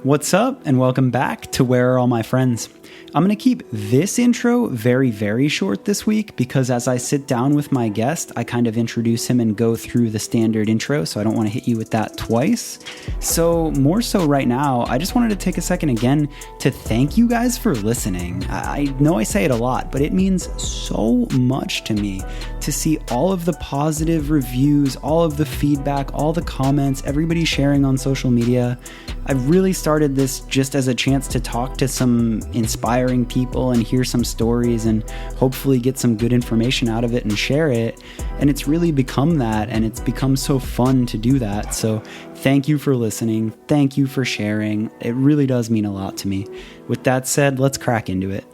What's up, and welcome back to Where Are All My Friends? I'm going to keep this intro very, very short this week because as I sit down with my guest, I kind of introduce him and go through the standard intro, so I don't want to hit you with that twice. So more so right now, I just wanted to take a second again to thank you guys for listening. I know I say it a lot, but it means so much to me to see all of the positive reviews, all of the feedback, all the comments, everybody sharing on social media. I've really started this just as a chance to talk to some inspiring people and hear some stories and hopefully get some good information out of it and share it. And it's really become that, and it's become so fun to do that. So thank you for listening. Thank you for sharing. It really does mean a lot to me. With that said, let's crack into it.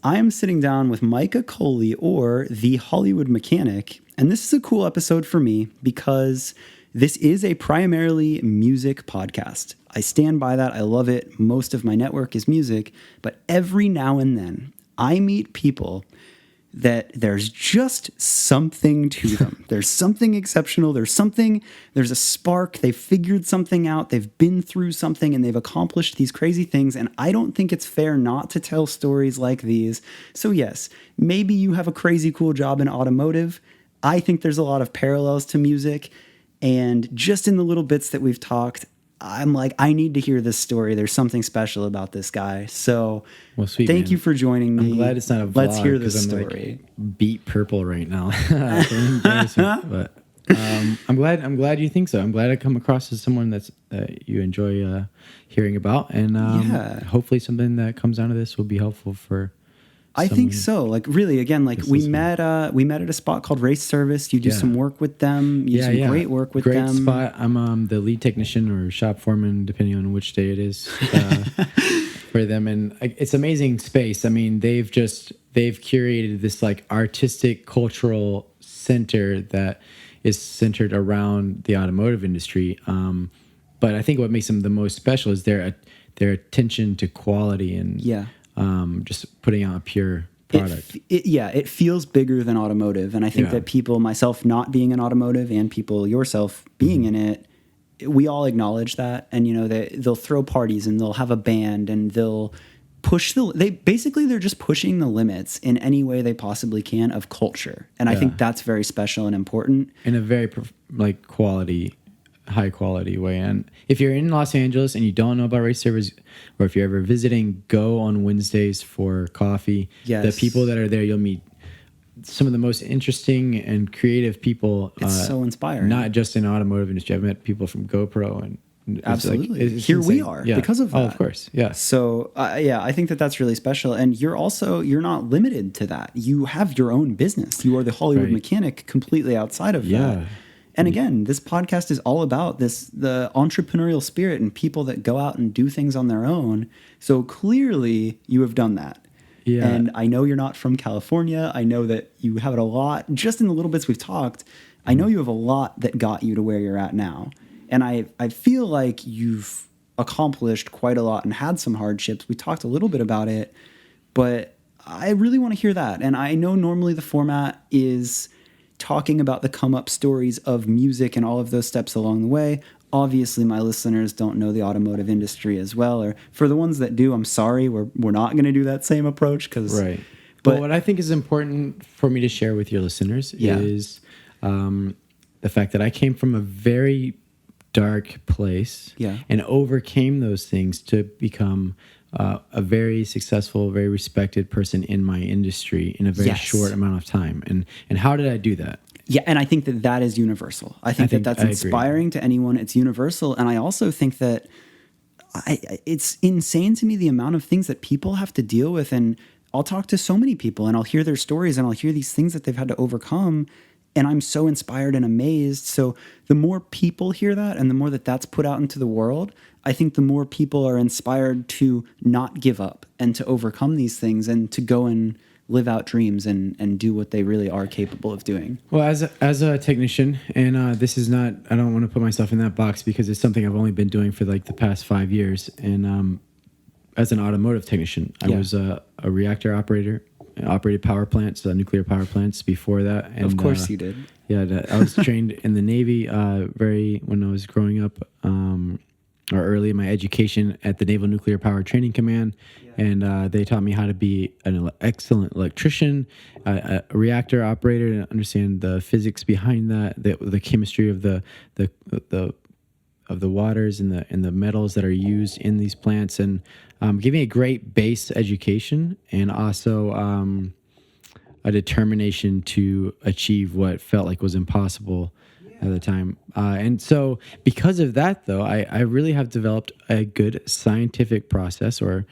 I am sitting down with Micah Coley, or the Hollywood Mechanic, and this is a cool episode for me because this is a primarily music podcast. I stand by that. I love it. Most of my network is music, but every now and then I meet people that there's just something to them. There's something exceptional. There's a spark. They've figured something out. They've been through something and they've accomplished these crazy things. And I don't think it's fair not to tell stories like these. So yes, maybe you have a crazy cool job in automotive. I think there's a lot of parallels to music. And just in the little bits that we've talked, I'm like, I need to hear this story. There's something special about this guy. So thank you for joining me. I'm glad it's not a vlog. Let's hear this story. Like beat purple right now. But I'm glad you think so. I'm glad I come across as someone that you enjoy hearing about. And hopefully something that comes out of this will be helpful for I think so. Like really, again, like we met at a spot called Race Service. You do some work with them. You do some great work with them. Great spot. I'm the lead technician or shop foreman, depending on which day it is for them. And it's amazing space. I mean, they've curated this like artistic cultural center that is centered around the automotive industry. But I think what makes them the most special is their attention to quality and just putting out a pure product. It feels bigger than automotive. And I think that people, myself not being in automotive and people, yourself being in it, we all acknowledge that. And, they'll throw parties and they'll have a band and they'll push they're just pushing the limits in any way they possibly can of culture. And I think that's very special and important. In a very high quality way. And if you're in Los Angeles and you don't know about Race Service, or if you're ever visiting, go on Wednesdays for coffee. Yes. The people that are there, you'll meet some of the most interesting and creative people. It's so inspiring. Not just in the automotive industry. I've met people from GoPro and absolutely. Here insane. We are because of that. Oh, of course. Yeah. So I think that's really special. And you're not limited to that. You have your own business. You are the Hollywood Mechanic completely outside of that. And again, this podcast is all about the entrepreneurial spirit and people that go out and do things on their own. So clearly you have done that. Yeah. And I know you're not from California. I know that you have it a lot. Just in the little bits we've talked, I know you have a lot that got you to where you're at now. And I feel like you've accomplished quite a lot and had some hardships. We talked a little bit about it, but I really want to hear that. And I know normally the format is talking about the come-up stories of music and all of those steps along the way. Obviously, my listeners don't know the automotive industry as well. Or for the ones that do, I'm sorry, we're not going to do that same approach. But what I think is important for me to share with your listeners is the fact that I came from a very dark place and overcame those things to become a very successful, very respected person in my industry in a very short amount of time. And how did I do that? Yeah, and I think that is universal. I think that's inspiring to anyone. It's universal. And I also think that it's insane to me the amount of things that people have to deal with. And I'll talk to so many people and I'll hear their stories and I'll hear these things that they've had to overcome. And I'm so inspired and amazed. So the more people hear that and the more that's put out into the world, I think the more people are inspired to not give up and to overcome these things and to go and live out dreams and do what they really are capable of doing. Well, as a technician, and this is not, I don't want to put myself in that box because it's something I've only been doing for like the past 5 years. And as an automotive technician, I was a reactor operator. I operated power plants, nuclear power plants before that. And, of course you did. Yeah, I was trained in the Navy when I was growing up, or start early in my education at the Naval Nuclear Power Training Command. And they taught me how to be an excellent electrician, a reactor operator, and understand the physics behind that, the chemistry of the waters and the metals that are used in these plants, and gave me a great base education, and also a determination to achieve what felt like was impossible at the time. And so because of that, though, I really have developed a good scientific process, or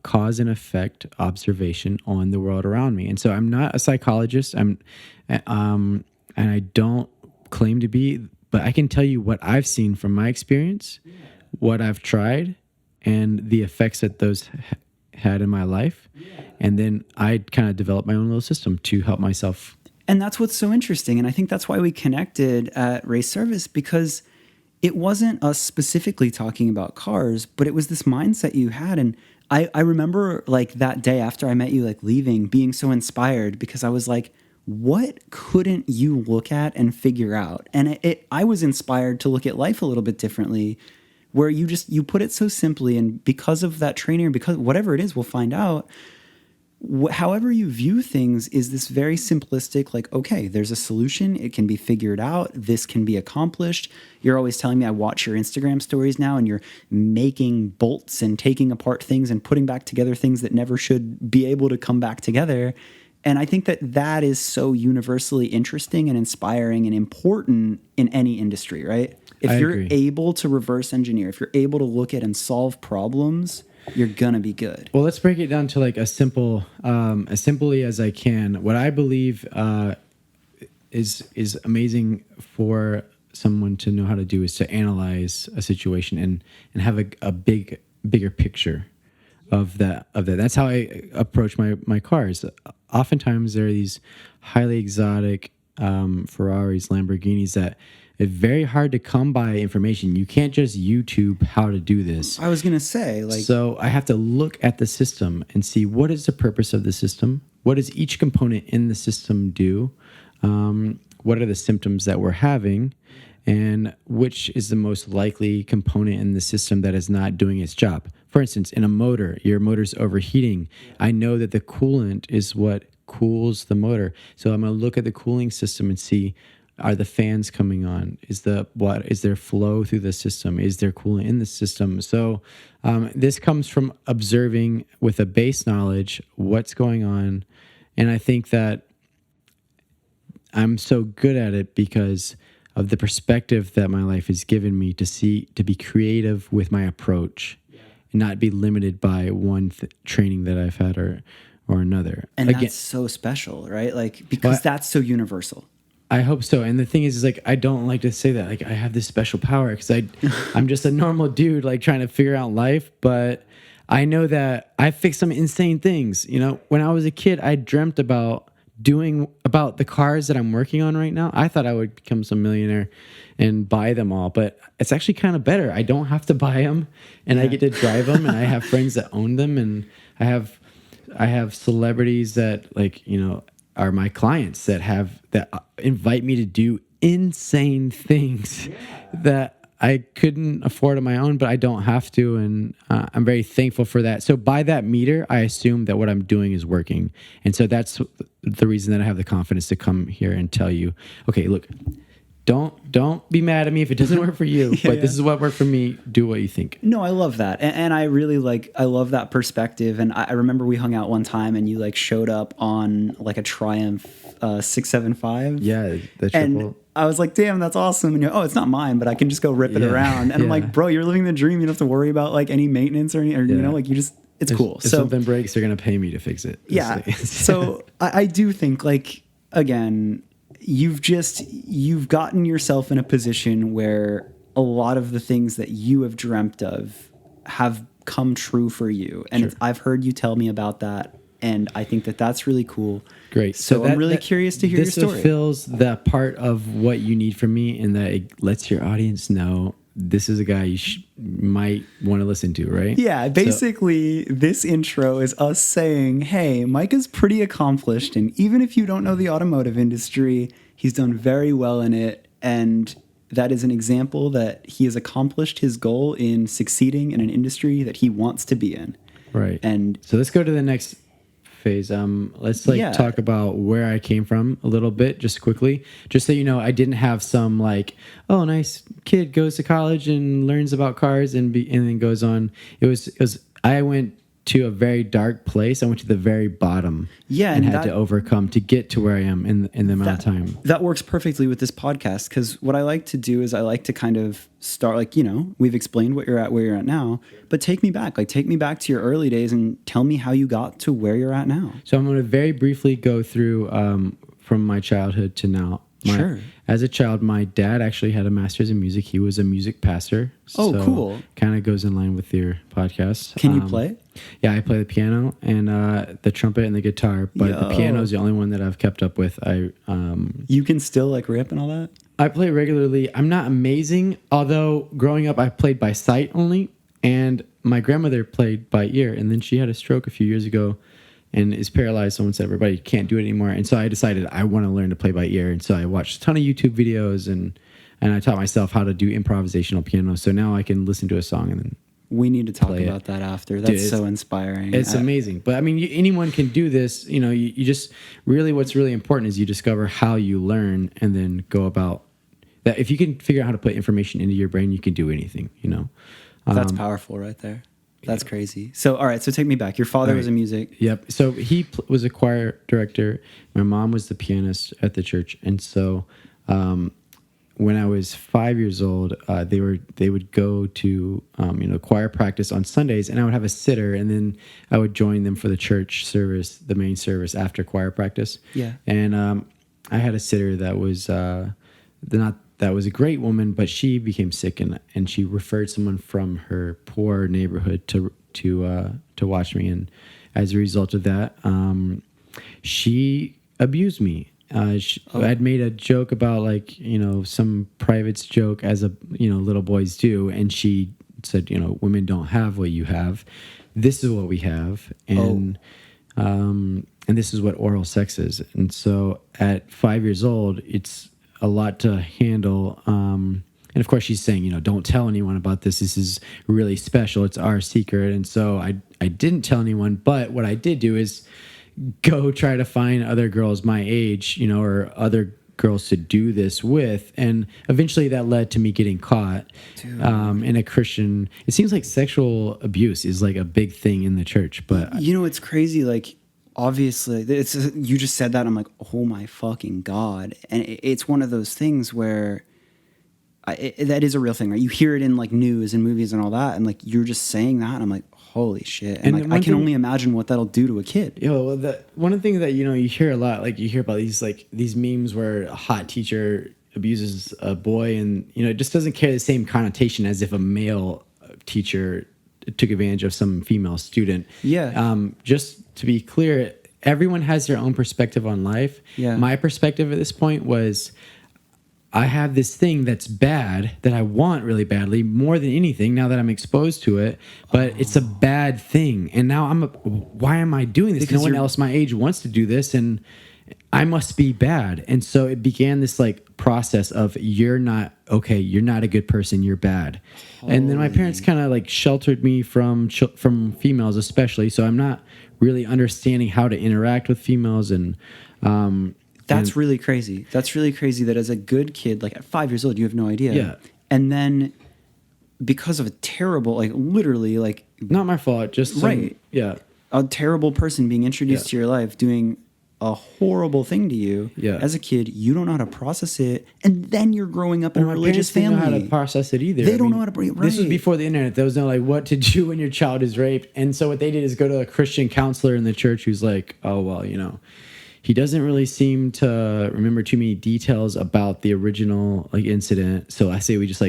cause and effect observation on the world around me. And so I'm not a psychologist. And I don't claim to be, but I can tell you what I've seen from my experience, what I've tried, and the effects that those had in my life. And then I kind of developed my own little system to help myself. And that's what's so interesting. And I think that's why we connected at Race Service, because it wasn't us specifically talking about cars, but it was this mindset you had. And I remember like that day after I met you, like leaving, being so inspired, because I was like, what couldn't you look at and figure out? And I was inspired to look at life a little bit differently, where you put it so simply. And because of that training, or because whatever it is, we'll find out, however you view things is this very simplistic, like, okay, there's a solution. It can be figured out. This can be accomplished. You're always telling me, I watch your Instagram stories now, and you're making bolts and taking apart things and putting back together things that never should be able to come back together. And I think that is so universally interesting and inspiring and important in any industry, right? If you're able to reverse engineer, if you're able to look at and solve problems, you're gonna be good. Well, let's break it down to like as simply as I can. What I believe is amazing for someone to know how to do is to analyze a situation and have a bigger picture of that. That's how I approach my cars. Oftentimes there are these highly exotic Ferraris, Lamborghinis that it's very hard to come by information. You can't just YouTube how to do this. I was going to say, like... So I have to look at the system and see what is the purpose of the system? What does each component in the system do? What are the symptoms that we're having? And which is the most likely component in the system that is not doing its job? For instance, in a motor, your motor's overheating. I know that the coolant is what cools the motor. So I'm going to look at the cooling system and see, are the fans coming on? Is there flow through the system? Is there coolant in the system? So this comes from observing with a base knowledge what's going on. And I think that I'm so good at it because of the perspective that my life has given me to be creative with my approach and not be limited by one training that I've had or another. And again, that's so special, right? Like, because that's so universal. I hope so. And the thing is like, I don't like to say that, like, I have this special power, because I'm just a normal dude, like, trying to figure out life. But I know that I fixed some insane things. You know, when I was a kid, I dreamt about the cars that I'm working on right now. I thought I would become some millionaire and buy them all, but it's actually kind of better. I don't have to buy them, and I get to drive them, and I have friends that own them, and I have celebrities that, like, you know, are my clients that invite me to do insane things that I couldn't afford on my own, but I don't have to, and I'm very thankful for that. So by that meter, I assume that what I'm doing is working, and so that's the reason that I have the confidence to come here and tell you, okay, look, don't be mad at me if it doesn't work for you, but this is what worked for me. Do what you think. No, I love that, and I really I love that perspective. And I remember we hung out one time, and you like showed up on like a Triumph 675. Yeah, the triple. And I was like, damn, that's awesome. And you're, oh, it's not mine, but I can just go rip it around. And I'm like, bro, you're living the dream. You don't have to worry about like any maintenance or you know, like it's cool. If something breaks, they're going to pay me to fix it. Yeah. So I do think, like, again, you've gotten yourself in a position where a lot of the things that you have dreamt of have come true for you. And I've heard you tell me about that. And I think that that's really cool. Great. So I'm really curious to hear your story. This fulfills that part of what you need from me, and that it lets your audience know this is a guy you might want to listen to, right? Yeah, basically, this intro is us saying, hey, Micah's pretty accomplished, and even if you don't know the automotive industry, he's done very well in it, and that is an example that he has accomplished his goal in succeeding in an industry that he wants to be in. Right. And so let's go to the next phase. Let's talk about where I came from a little bit, just quickly, just so you know. I didn't have some like, oh, nice kid goes to college and learns about cars and then goes on. It was I went to a very dark place. I went to the very bottom, and had to overcome to get to where I am in the amount of time. That works perfectly with this podcast, because what I like to do is I like to kind of start, like, we've explained where you're at now, but take me back to your early days and tell me how you got to where you're at now. So I'm going to very briefly go through from my childhood to now. Sure. As a child, my dad actually had a master's in music. He was a music pastor. Oh, so cool. Kind of goes in line with your podcast. Can you play? Yeah, I play the piano and the trumpet and the guitar, but the piano is the only one that I've kept up with. You can still like rip and all that? I play regularly. I'm not amazing, although growing up I played by sight only, and my grandmother played by ear, and then she had a stroke a few years ago and is paralyzed. Someone said everybody can't do it anymore. And so I decided I want to learn to play by ear. And so I watched a ton of YouTube videos and I taught myself how to do improvisational piano. So now I can listen to a song and then we need to talk about that after. That's so inspiring. It's amazing. But I mean, anyone can do this. You just really, what's really important is you discover how you learn and then go about that. If you can figure out how to put information into your brain, you can do anything, That's powerful right there. That's crazy. So, all right. So take me back. Your father was in music. Yep. So he was a choir director. My mom was the pianist at the church. And so when I was 5 years old, they would go to choir practice on Sundays, and I would have a sitter, and then I would join them for the church service, the main service after choir practice. Yeah. And I had a sitter that was that was a great woman, but she became sick, and she referred someone from her poor neighborhood to watch me, and as a result of that, she abused me. I'd made a joke about some privates joke as little boys do, and she said, women don't have what you have. This is what we have, and this is what oral sex is. And so at 5 years old, it's a lot to handle. And of course she's saying, don't tell anyone about this. This is really special. It's our secret. And so I didn't tell anyone, but what I did do is go try to find other girls my age, or other girls to do this with. And eventually that led to me getting caught in a Christian. It seems like sexual abuse is like a big thing in the church, but it's crazy. Like, obviously, you just said that. I'm like, oh my fucking God. And it's one of those things where that is a real thing, right? You hear it in like news and movies and all that. And like, you're just saying that. And I'm like, holy shit. And like, I can only imagine what that'll do to a kid. One of the things that, you hear a lot, like you hear about these memes where a hot teacher abuses a boy, and, it just doesn't carry the same connotation as if a male teacher took advantage of some female student. Yeah. Just to be clear, everyone has their own perspective on life. Yeah. My perspective at this point was, I have this thing that's bad that I want really badly, more than anything, now that I'm exposed to it, but it's a bad thing. And now why am I doing this? Because no one else my age wants to do this, and I must be bad. And so it began this process of, you're not okay, you're not a good person, you're bad. And then my parents kind of sheltered me from females especially, so I'm not really understanding how to interact with females. And that's really crazy. That's really crazy that as a good kid, at 5 years old, you have no idea. Yeah. And then because of a terrible, literally, not my fault, just a terrible person being introduced to your life, doing a horrible thing to you. Yeah. As a kid, you don't know how to process it, and then you're growing up in a religious family. They don't know how to process it either. They don't know how to bring it right. This was before the internet. There was no what to do when your child is raped. And so what they did is go to a Christian counselor in the church who's like, oh well, he doesn't really seem to remember too many details about the original incident. So I say we just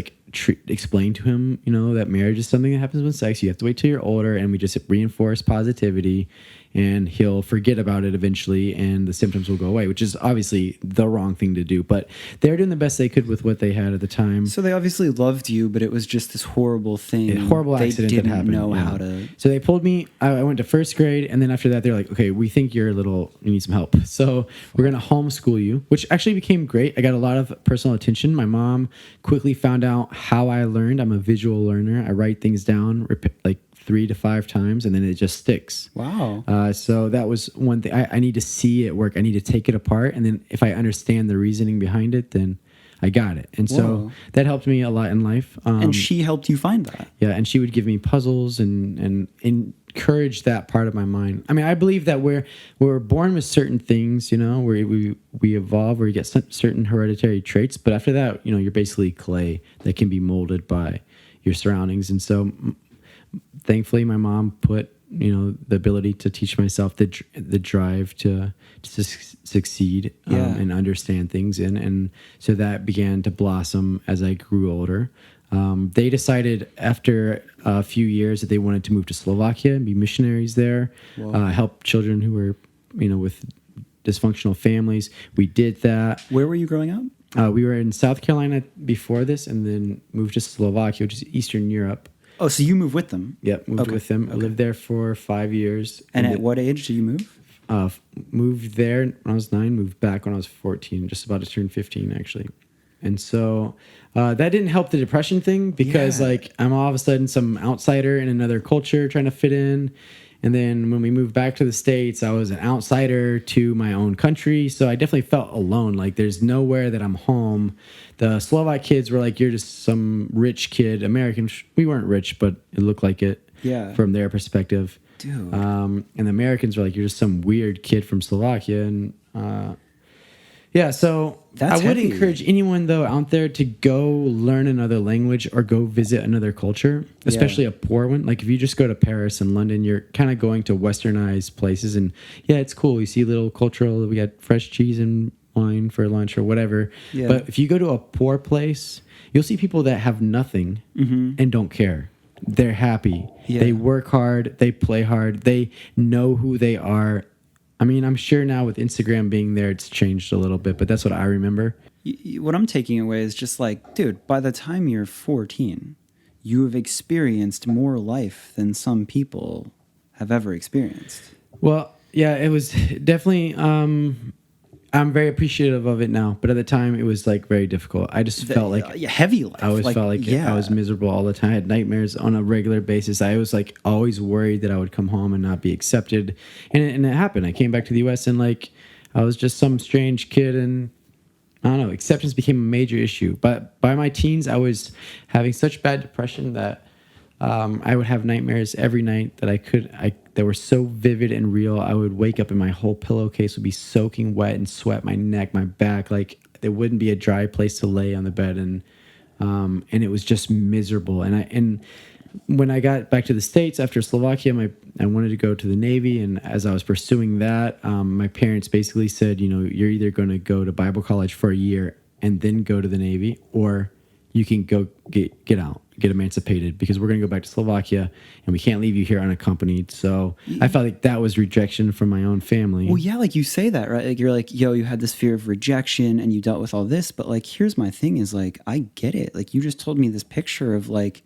explain to him, that marriage is something that happens with sex. You have to wait till you're older, and we just reinforce positivity, and he'll forget about it eventually, and the symptoms will go away, which is obviously the wrong thing to do. But they're doing the best they could with what they had at the time. So they obviously loved you, but it was just this horrible thing. A horrible accident that happened. They didn't know how to. So they pulled me. I went to first grade, and then after that, they're like, "Okay, we think you need some help. So we're gonna homeschool you," which actually became great. I got a lot of personal attention. My mom quickly found out how I learned. I'm a visual learner. I write things down like 3 to 5 times, and then it just sticks. Wow. So that was one thing. I need to see it work. I need to take it apart, and then if I understand the reasoning behind it, then I got it. And so that helped me a lot in life. And she helped you find that. Yeah, and she would give me puzzles and encourage that part of my mind. I mean, I believe that we're born with certain things, where we evolve, where you get certain hereditary traits, but after that, you're basically clay that can be molded by your surroundings. And so thankfully, my mom put the ability to teach myself the drive to succeed and understand things, and so that began to blossom as I grew older. They decided after a few years that they wanted to move to Slovakia and be missionaries there, help children who were with dysfunctional families. We did that. Where were you growing up? We were in South Carolina before this, and then moved to Slovakia, which is Eastern Europe. Oh, so you moved with them? Yep, moved with them. I lived there for 5 years. And at what age did you move? Moved there when I was 9, moved back when I was 14, just about to turn 15, actually. And so that didn't help the depression thing, because I'm all of a sudden some outsider in another culture trying to fit in. And then when we moved back to the States, I was an outsider to my own country. So I definitely felt alone. Like there's nowhere that I'm home. The Slovak kids were like, "You're just some rich kid." American, we weren't rich, but it looked like it from their perspective. Dude. And the Americans were like, "You're just some weird kid from Slovakia." And so That's I would heavy. encourage anyone, though, out there to go learn another language or go visit another culture, especially a poor one. Like if you just go to Paris and London, you're kind of going to westernized places. And it's cool. You see little cultural, we got fresh cheese and wine for lunch or whatever. Yeah. But if you go to a poor place, you'll see people that have nothing and don't care. They're happy. Yeah. They work hard. They play hard. They know who they are. I mean, I'm sure now with Instagram being there, it's changed a little bit, but that's what I remember. What I'm taking away is just like, dude, by the time you're 14, you have experienced more life than some people have ever experienced. Well, yeah, it was definitely, I'm very appreciative of it now, but at the time it was like very difficult. I just felt like heavy life. I always felt like I was miserable all the time. I had nightmares on a regular basis. I was like always worried that I would come home and not be accepted, and it happened. I came back to the U.S. and like I was just some strange kid, and I don't know. Acceptance became a major issue. But by my teens, I was having such bad depression that I would have nightmares every night that were so vivid and real. I would wake up and my whole pillowcase would be soaking wet and sweat, my neck, my back. Like there wouldn't be a dry place to lay on the bed, and it was just miserable. And when I got back to the States after Slovakia, I wanted to go to the Navy, and as I was pursuing that, my parents basically said, you're either going to go to Bible college for a year and then go to the Navy, or you can go get out, get emancipated, because we're going to go back to Slovakia and we can't leave you here unaccompanied. So I felt like that was rejection from my own family. Well, yeah, like you say that, right? Like you're like, yo, you had this fear of rejection and you dealt with all this, but like, here's my thing is like, I get it. Like you just told me this picture of like,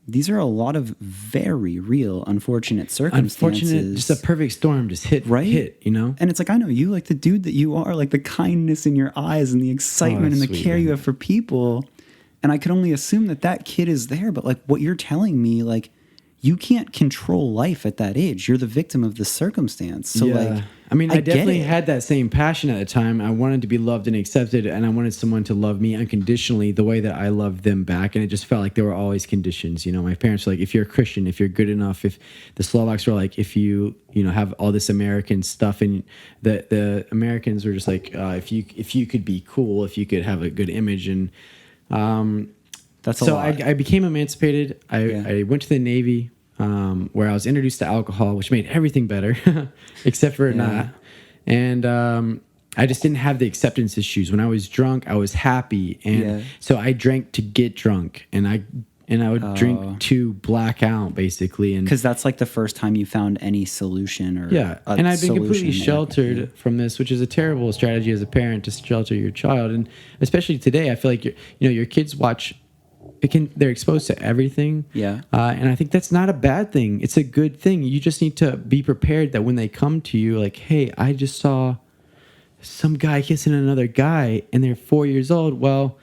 these are a lot of very real, unfortunate circumstances. Just a perfect storm just hit, And it's like, I know you, like the dude that you are, like the kindness in your eyes and the excitement and the care you have for people. And I could only assume that kid is there. But like what you're telling me, like you can't control life at that age. You're the victim of the circumstance. So like, I mean, I definitely had that same passion at the time. I wanted to be loved and accepted, and I wanted someone to love me unconditionally the way that I loved them back. And it just felt like there were always conditions. My parents were like, if you're a Christian, if you're good enough, if the Slovaks were like, if you have all this American stuff, and the Americans were just like, if you could be cool, if you could have a good image, and that's a lot. I became emancipated. I went to the Navy, where I was introduced to alcohol, which made everything better, except for not. And I just didn't have the acceptance issues. When I was drunk, I was happy, and so I drank to get drunk, and I would drink to black out, basically. And because that's like the first time you found any solution, or and I've been completely sheltered from this, which is a terrible strategy as a parent to shelter your child, and especially today, I feel like your kids watch. They're exposed to everything, and I think that's not a bad thing. It's a good thing. You just need to be prepared that when they come to you, like, hey, I just saw some guy kissing another guy, and they're 4 years old. Well,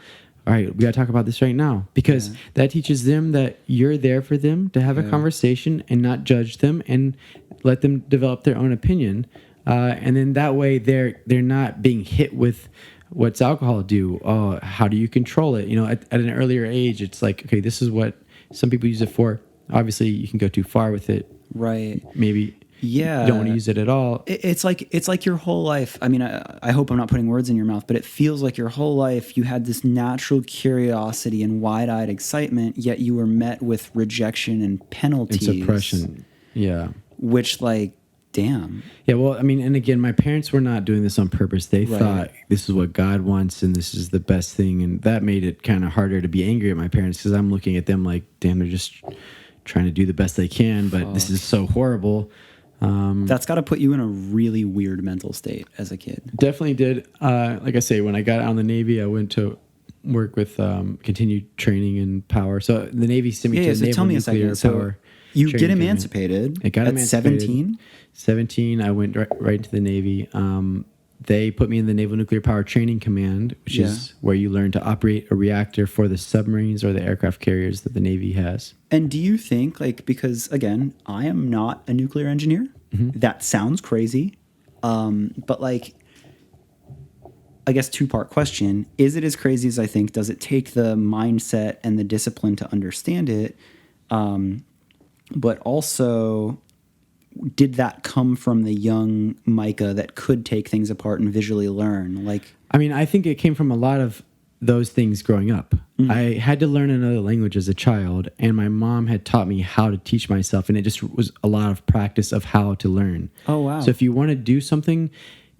all right, we got to talk about this right now, because that teaches them that you're there for them to have a conversation and not judge them and let them develop their own opinion. And then that way they're not being hit with what's alcohol do. How do you control it? At an earlier age, it's like, okay, this is what some people use it for. Obviously, you can go too far with it. Right. Maybe you don't want to use it at all. It's like your whole life. I mean, I hope I'm not putting words in your mouth, but it feels like your whole life you had this natural curiosity and wide-eyed excitement, yet you were met with rejection and penalties. And suppression. Yeah. Which, like, damn. Yeah, well, I mean, and again, my parents were not doing this on purpose. They thought this is what God wants and this is the best thing. And that made it kind of harder to be angry at my parents, because I'm looking at them like, damn, they're just trying to do the best they can, but this is so horrible. That's got to put you in a really weird mental state as a kid. Definitely did. Like I say, when I got out of the Navy, I went to work with continued training in power. So the Navy sent me to so naval tell me a nuclear second. power. So you get training emancipated I got at emancipated. 17? 17, I went right into the Navy. They put me in the Naval Nuclear Power Training Command, which is where you learn to operate a reactor for the submarines or the aircraft carriers that the Navy has. And do you think, like, because again, I am not a nuclear engineer. That sounds crazy. But like, I guess 2-part question. Is it as crazy as I think? Does it take the mindset and the discipline to understand it? But also, did that come from the young Micah that could take things apart and visually learn? Like, I mean, I think it came from a lot of those things growing up. I had to learn another language as a child, and my mom had taught me how to teach myself, and it just was a lot of practice of how to learn. Oh, wow. So if you want to do something,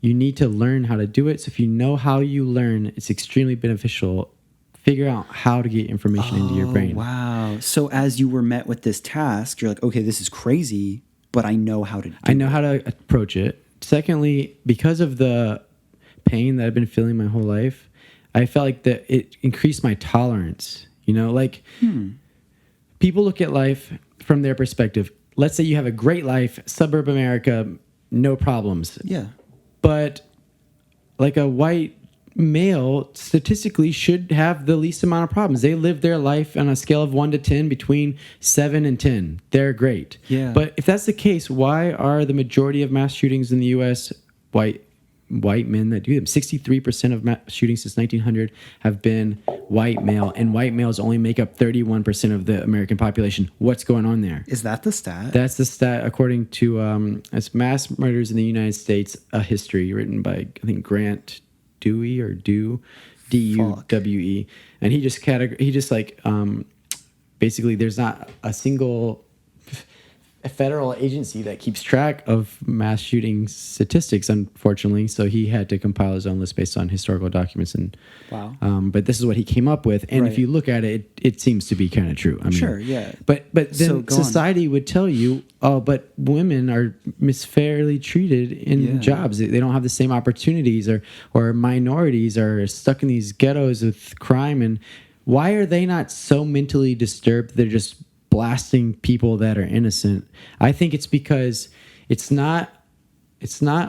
you need to learn how to do it. So if you know how you learn, it's extremely beneficial. Figure out how to get information into your brain. Wow. So as you were met with this task, you're like, okay, this is crazy, but I know how to do I know how to approach it. Secondly, because of the pain that I've been feeling my whole life, I felt like that it increased my tolerance. People look at life from their perspective. Let's say you have a great life, suburb America, no problems. Yeah. But like a white male statistically should have the least amount of problems. They live their life on a scale of 1 to 10 between 7 and 10. They're great. Yeah. But if that's the case, why are the majority of mass shootings in the U.S. white men that do them? 63% of mass shootings since 1900 have been white male, and white males only make up 31% of the American population. What's going on there? Is that the stat? That's the stat according to it's Mass Murders in the United States, a history written by, I think, Grant Dewey or D-U-W-E. And he just basically there's not a single federal agency that keeps track of mass shooting statistics, unfortunately. So he had to compile his own list based on historical documents. And wow. But this is what he came up with. And if you look at it, it seems to be kind of true. I mean, sure, yeah. But then society would tell you, oh, but women are fairly treated in jobs. They don't have the same opportunities, or minorities are stuck in these ghettos with crime. And why are they not so mentally disturbed? They're just blasting people that are innocent. I think it's because it's not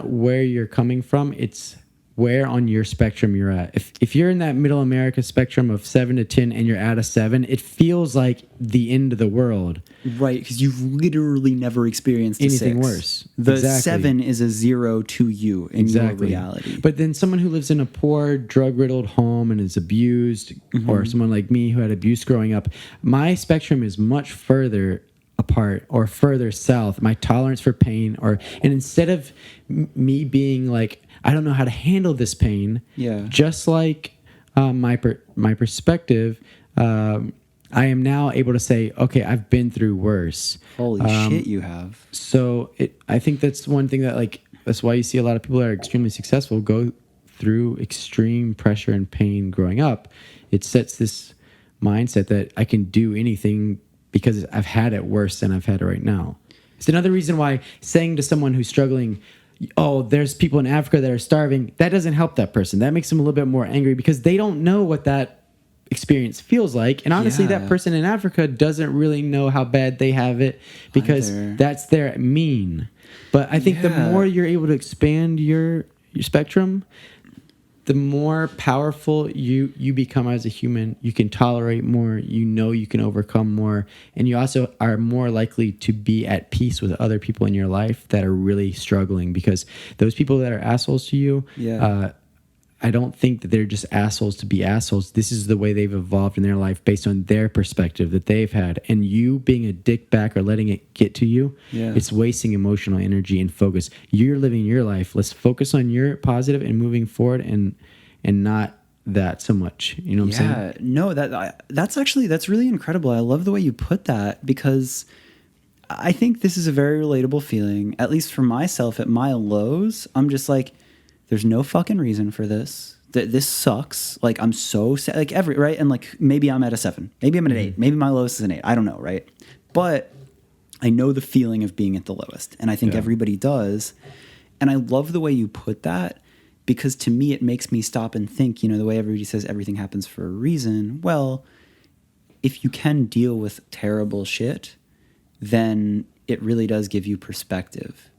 where you're coming from, it's where on your spectrum you're at. If you're in that middle America spectrum of 7 to 10 and you're at a 7, it feels like the end of the world. Right, because you've literally never experienced anything 6. worse. The 7 is a 0 to you in your reality. But then someone who lives in a poor, drug-riddled home and is abused, or someone like me who had abuse growing up, my spectrum is much further apart or further south. My tolerance for pain, and instead of me being like, I don't know how to handle this pain, just like my perspective, I am now able to say, okay, I've been through worse. Holy shit, you have. So I think that's one thing that's why you see a lot of people that are extremely successful go through extreme pressure and pain growing up, it sets this mindset that I can do anything because I've had it worse than I've had it right now. It's another reason why saying to someone who's struggling, oh, there's people in Africa that are starving, that doesn't help that person. That makes them a little bit more angry because they don't know what that experience feels like. And honestly, that person in Africa doesn't really know how bad they have it because that's their mean. But I think the more you're able to expand your spectrum, the more powerful you become as a human. You can tolerate more, you can overcome more, and you also are more likely to be at peace with other people in your life that are really struggling, because those people that are assholes to you, I don't think that they're just assholes to be assholes. This is the way they've evolved in their life based on their perspective that they've had. And you being a dick back or letting it get to you, it's wasting emotional energy and focus. You're living your life. Let's focus on your positive and moving forward, and not that so much. You know what I'm saying? No, that's really incredible. I love the way you put that, because I think this is a very relatable feeling, at least for myself. At my lows, I'm just like, there's no fucking reason for this. This sucks. Like, I'm so sad. Like, right? And like, maybe I'm at a 7. Maybe I'm at an 8. Maybe my lowest is an 8. I don't know, right? But I know the feeling of being at the lowest. And I think everybody does. And I love the way you put that, because to me, it makes me stop and think, the way everybody says everything happens for a reason. Well, if you can deal with terrible shit, then it really does give you perspective.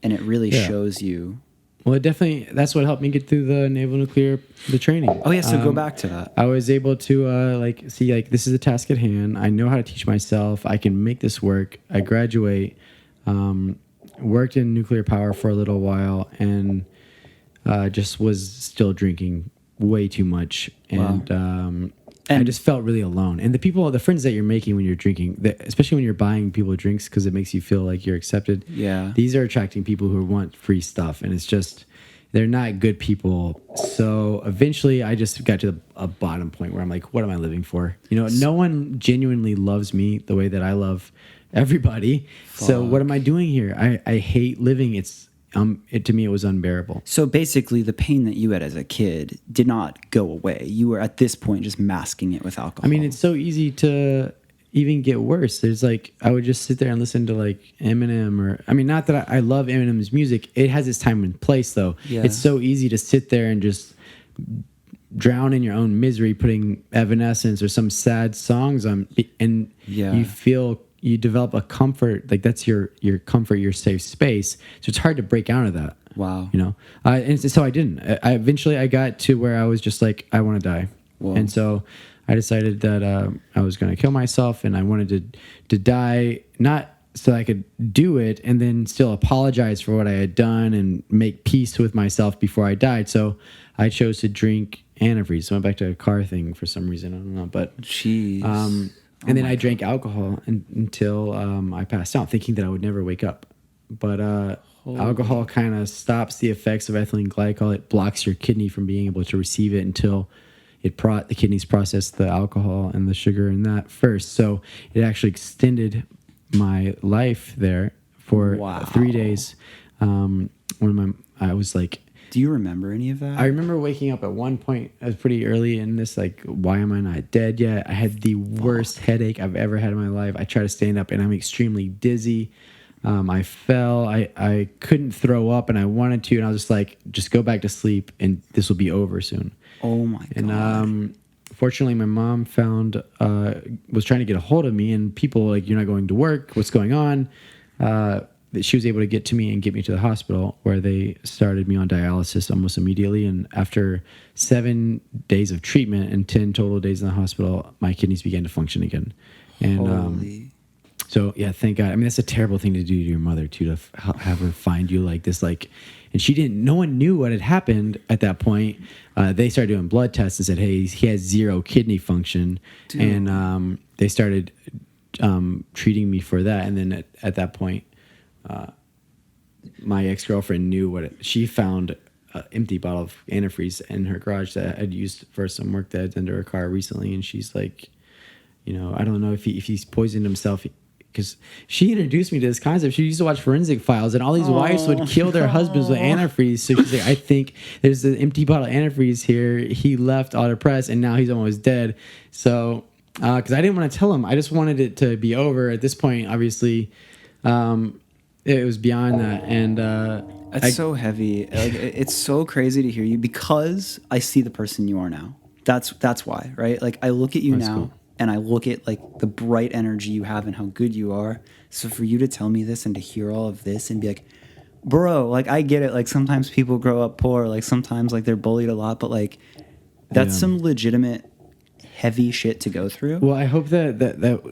And it really shows you. Well, it definitely, that's what helped me get through the training. Oh yeah, so go back to that. I was able to see this is a task at hand. I know how to teach myself. I can make this work. I graduate, worked in nuclear power for a little while, and just was still drinking way too much. And I just felt really alone. And the friends that you're making when you're drinking, especially when you're buying people drinks because it makes you feel like you're accepted. Yeah. These are attracting people who want free stuff. And it's just, they're not good people. So eventually I just got to a bottom point where I'm like, what am I living for? No one genuinely loves me the way that I love everybody. Fuck. So what am I doing here? I hate living. To me, it was unbearable. So basically, the pain that you had as a kid did not go away. You were at this point just masking it with alcohol. I mean, it's so easy to even get worse. There's I would just sit there and listen to Eminem, not that I love Eminem's music. It has its time and place, though. Yeah. It's so easy to sit there and just drown in your own misery, putting Evanescence or some sad songs on, and you develop a comfort, that's your comfort, your safe space. So it's hard to break out of that. Wow. And so I didn't. Eventually I got to where I was just like, I want to die. Whoa. And so I decided that I was going to kill myself, and I wanted to die, not so I could do it and then still apologize for what I had done and make peace with myself before I died. So I chose to drink antifreeze. So I went back to a car thing for some reason. I don't know, but jeez. And then I drank alcohol until I passed out, thinking that I would never wake up. But alcohol kind of stops the effects of ethylene glycol. It blocks your kidney from being able to receive it until the kidneys process the alcohol and the sugar in that first. So it actually extended my life there for 3 days. I was like, do you remember any of that? I remember waking up at one point. I was pretty early in this, why am I not dead yet? I had the worst headache I've ever had in my life. I tried to stand up, and I'm extremely dizzy. I fell. I couldn't throw up, and I wanted to, and I was just like, just go back to sleep, and this will be over soon. Oh, my God. And fortunately, my mom was trying to get a hold of me, and people you're not going to work. What's going on? That she was able to get to me and get me to the hospital, where they started me on dialysis almost immediately. And after 7 days of treatment and 10 total days in the hospital, my kidneys began to function again. And so, yeah, thank God. I mean, that's a terrible thing to do to your mother, too, to have her find you like this. And no one knew what had happened at that point. They started doing blood tests and said, hey, he has 0 kidney function. Dude. And they started treating me for that. And then at that point, my ex-girlfriend knew she found an empty bottle of antifreeze in her garage that I'd used for some work that I'd done to her car recently. And she's like, I don't know if he's poisoned himself. because she introduced me to this concept. She used to watch Forensic Files, and all these wives would kill their husbands with antifreeze. So she's like, I think there's an empty bottle of antifreeze here. He left all depressed, and now he's almost dead. So, because I didn't want to tell him, I just wanted it to be over. At this point, obviously, it was beyond that, and it's so heavy. Like, it's so crazy to hear you, because I see the person you are now. That's why, right? Like, I look at you now. Cool. And I look at like the bright energy you have and how good you are. So for you to tell me this and to hear all of this and be like, bro, like, I get it. Like, sometimes people grow up poor. Like, sometimes like they're bullied a lot, but like that's some legitimate heavy shit to go through. Well, I hope that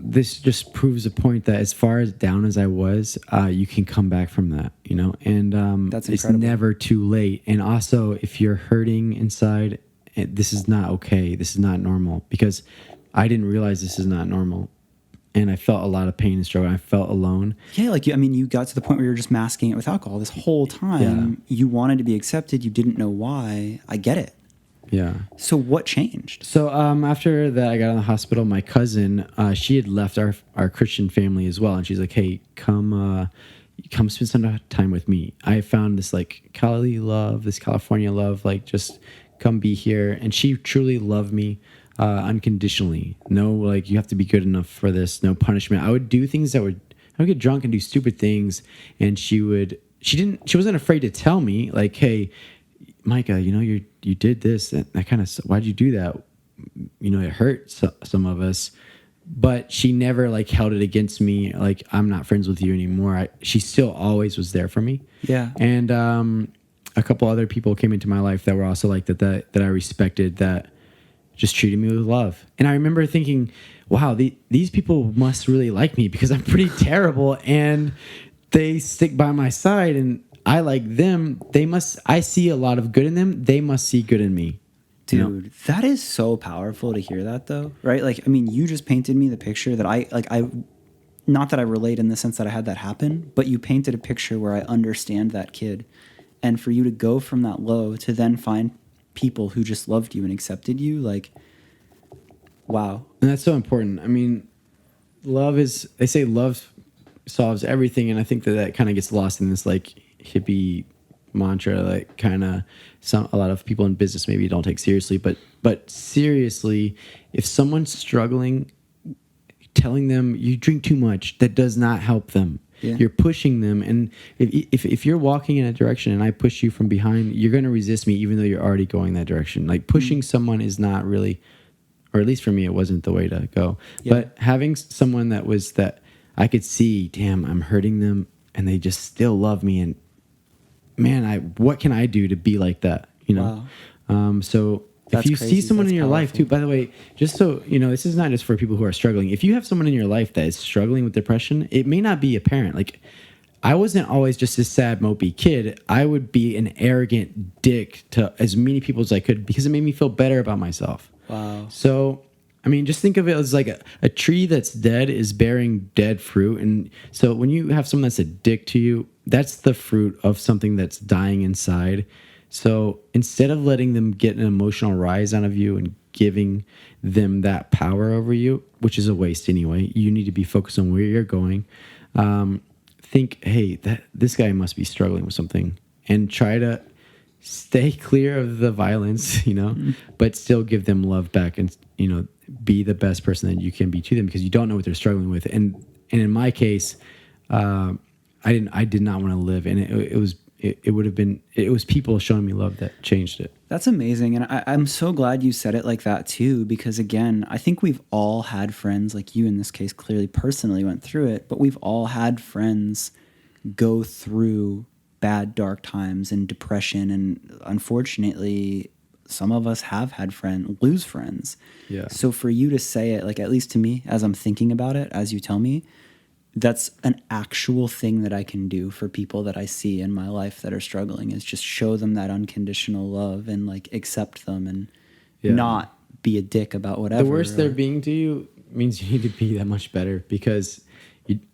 this just proves a point that as far as down as I was, you can come back from that, you know, and that's it's never too late. And also, if you're hurting inside, this is not okay. This is not normal, because I didn't realize this is not normal, and I felt a lot of pain and struggle. I felt alone. Yeah, like, I mean, you got to the point where you're just masking it with alcohol this whole time. Yeah. You wanted to be accepted. You didn't know why. I get it. Yeah. So what changed? So after that, I got in the hospital. My cousin, she had left our Christian family as well, and she's like, "Hey, come spend some time with me. I found this like Cali love, this California love. Like, just come be here." And she truly loved me. Unconditionally. No, like, you have to be good enough for this. No punishment. I would do things I would get drunk and do stupid things, and she wasn't afraid to tell me, like, hey, Micah, you know, you did this, and that kind of, why'd you do that? You know, it hurt some of us, but she never like held it against me. Like, I'm not friends with you anymore. She still always was there for me. Yeah. And a couple other people came into my life that were also like that I respected, that just treated me with love. And I remember thinking, wow, these people must really like me, because I'm pretty terrible, and they stick by my side, and I like them. I see a lot of good in them. They must see good in me. Dude, you know? That is so powerful to hear that, though, right? Like, I mean, you just painted me the picture that I not that I relate in the sense that I had that happen, but you painted a picture where I understand that kid. And for you to go from that low to then find people who just loved you and accepted you, like, wow. And that's so important. I mean, they say love solves everything, and I think that kind of gets lost in this like hippie mantra, like kind of a lot of people in business maybe don't take seriously, but seriously, if someone's struggling, telling them you drink too much, that does not help them. Yeah. You're pushing them, and if you're walking in a direction and I push you from behind, you're going to resist me even though you're already going that direction. Like, pushing someone is not really, or at least for me, it wasn't the way to go. Yeah. But having someone that I could see, damn, I'm hurting them, and they just still love me, and man, what can I do to be like that? You know. Wow. So if you see someone in your life too, by the way, just so you know, this is not just for people who are struggling. If you have someone in your life that is struggling with depression, it may not be apparent. Like, I wasn't always just a sad, mopey kid. I would be an arrogant dick to as many people as I could, because it made me feel better about myself. Wow. So, I mean, just think of it as like a tree that's dead is bearing dead fruit. And so when you have someone that's a dick to you, that's the fruit of something that's dying inside. So instead of letting them get an emotional rise out of you and giving them that power over you, which is a waste anyway, you need to be focused on where you're going. Think, hey, this guy must be struggling with something, and try to stay clear of the violence, you know, but still give them love back, and, you know, be the best person that you can be to them, because you don't know what they're struggling with. And in my case, I did not want to live, and it was people showing me love that changed it. That's amazing. And I'm so glad you said it like that too, because again, I think we've all had friends, like you in this case clearly personally went through it, but we've all had friends go through bad, dark times and depression. And unfortunately, some of us have had lose friends. Yeah. So for you to say it, like, at least to me, as I'm thinking about it, as you tell me, that's an actual thing that I can do for people that I see in my life that are struggling, is just show them that unconditional love and like accept them, and not be a dick about whatever. The worse they're being to you means you need to be that much better, because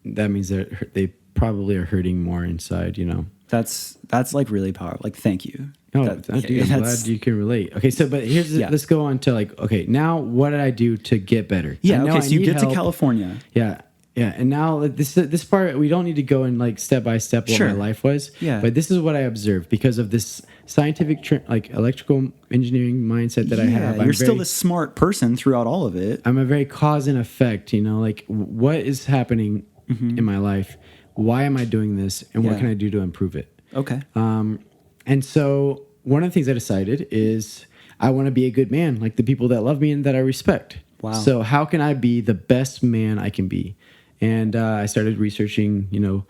that means they probably are hurting more inside, you know. That's like really powerful. Like, thank you. Oh, dude, I'm glad you can relate. Okay, so but let's go on to like, okay, now what did I do to get better? Yeah, okay, so you get to California. Yeah. Yeah, and now like, this part we don't need to go in like step by step what Sure. my life was. Yeah. But this is what I observed because of this scientific like electrical engineering mindset that I have. You're still this smart person throughout all of it. I'm a very cause and effect. You know, like what is happening in my life? Why am I doing this? And what can I do to improve it? Okay. And so one of the things I decided is I want to be a good man, like the people that love me and that I respect. Wow. So how can I be the best man I can be? And I started researching, you know,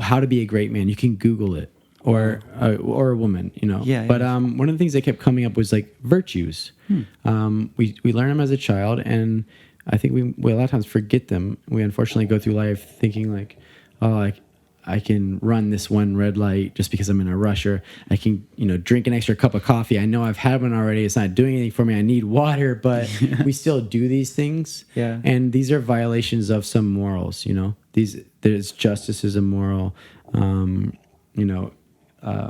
how to be a great man. You can Google it, or a woman, you know. Yeah. But one of the things that kept coming up was like virtues. We learn them as a child, and I think we a lot of times forget them. We unfortunately go through life thinking like, oh, I can run this one red light just because I'm in a rush, or I can, you know, drink an extra cup of coffee. I know I've had one already. It's not doing anything for me. I need water, but we still do these things. Yeah. And these are violations of some morals, you know. There's justice is immoral. You know,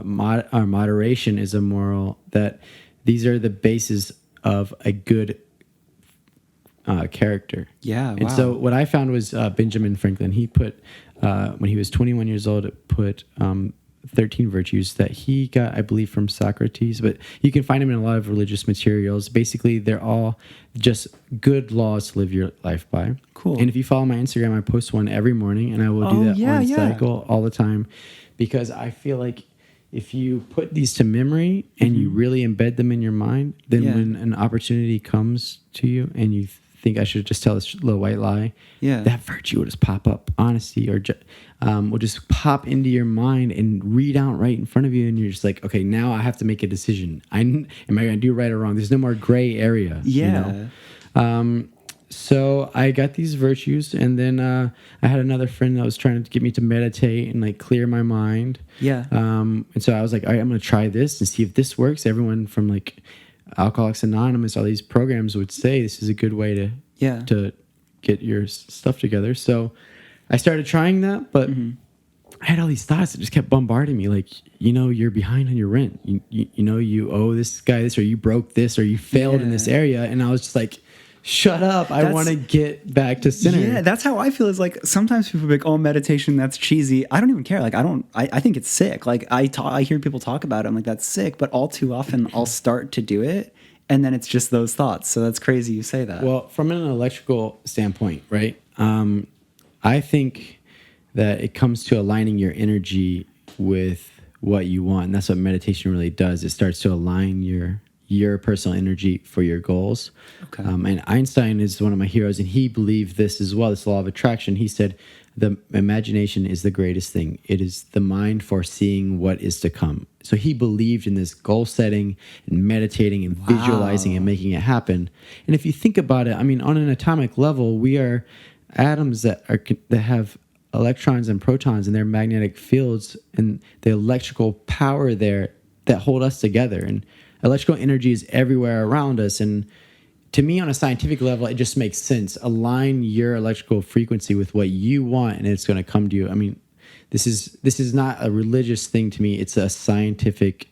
moderation is immoral. That these are the basis of a good character. Yeah. And so what I found was Benjamin Franklin. He put when he was 21 years old, put 13 virtues that he got, I believe, from Socrates. But you can find them in a lot of religious materials. Basically, they're all just good laws to live your life by. Cool. And if you follow my Instagram, I post one every morning, and I will do that on cycle all the time, because I feel like if you put these to memory and you really embed them in your mind, then when an opportunity comes to you and you think I should just tell this little white lie, that virtue will just pop up. Honesty or will just pop into your mind and read out right in front of you, and you're just like, okay, now I have to make a decision. Am I going to do right or wrong? There's no more gray area. You know? So I got these virtues, and then I had another friend that was trying to get me to meditate and like clear my mind. And so I was like, all right, I'm going to try this and see if this works. Everyone from like Alcoholics Anonymous, all these programs would say this is a good way to get your stuff together. So I started trying that, but I had all these thoughts that just kept bombarding me. Like, you know, you're behind on your rent. You know, you owe this guy this, or you broke this, or you failed in this area. And I was just like, shut up. I want to get back to center. Yeah, that's how I feel. Is like sometimes people be like, oh, meditation, that's cheesy. I don't even care. Like, I think it's sick. Like I hear people talk about it. I'm like, that's sick. But all too often I'll start to do it, and then it's just those thoughts. So that's crazy you say that. Well, from an electrical standpoint, right? I think that it comes to aligning your energy with what you want. And that's what meditation really does. It starts to align your personal energy for your goals. Okay. And Einstein is one of my heroes, and he believed this as well, this law of attraction. He said, the imagination is the greatest thing. It is the mind foreseeing what is to come. So he believed in this goal setting and meditating and visualizing and making it happen. And if you think about it, I mean, on an atomic level, we are atoms that have electrons and protons in their magnetic fields and the electrical power there that hold us together. And electrical energy is everywhere around us. And to me, on a scientific level, it just makes sense. Align your electrical frequency with what you want, and it's going to come to you. I mean, this is not a religious thing to me. It's a scientific,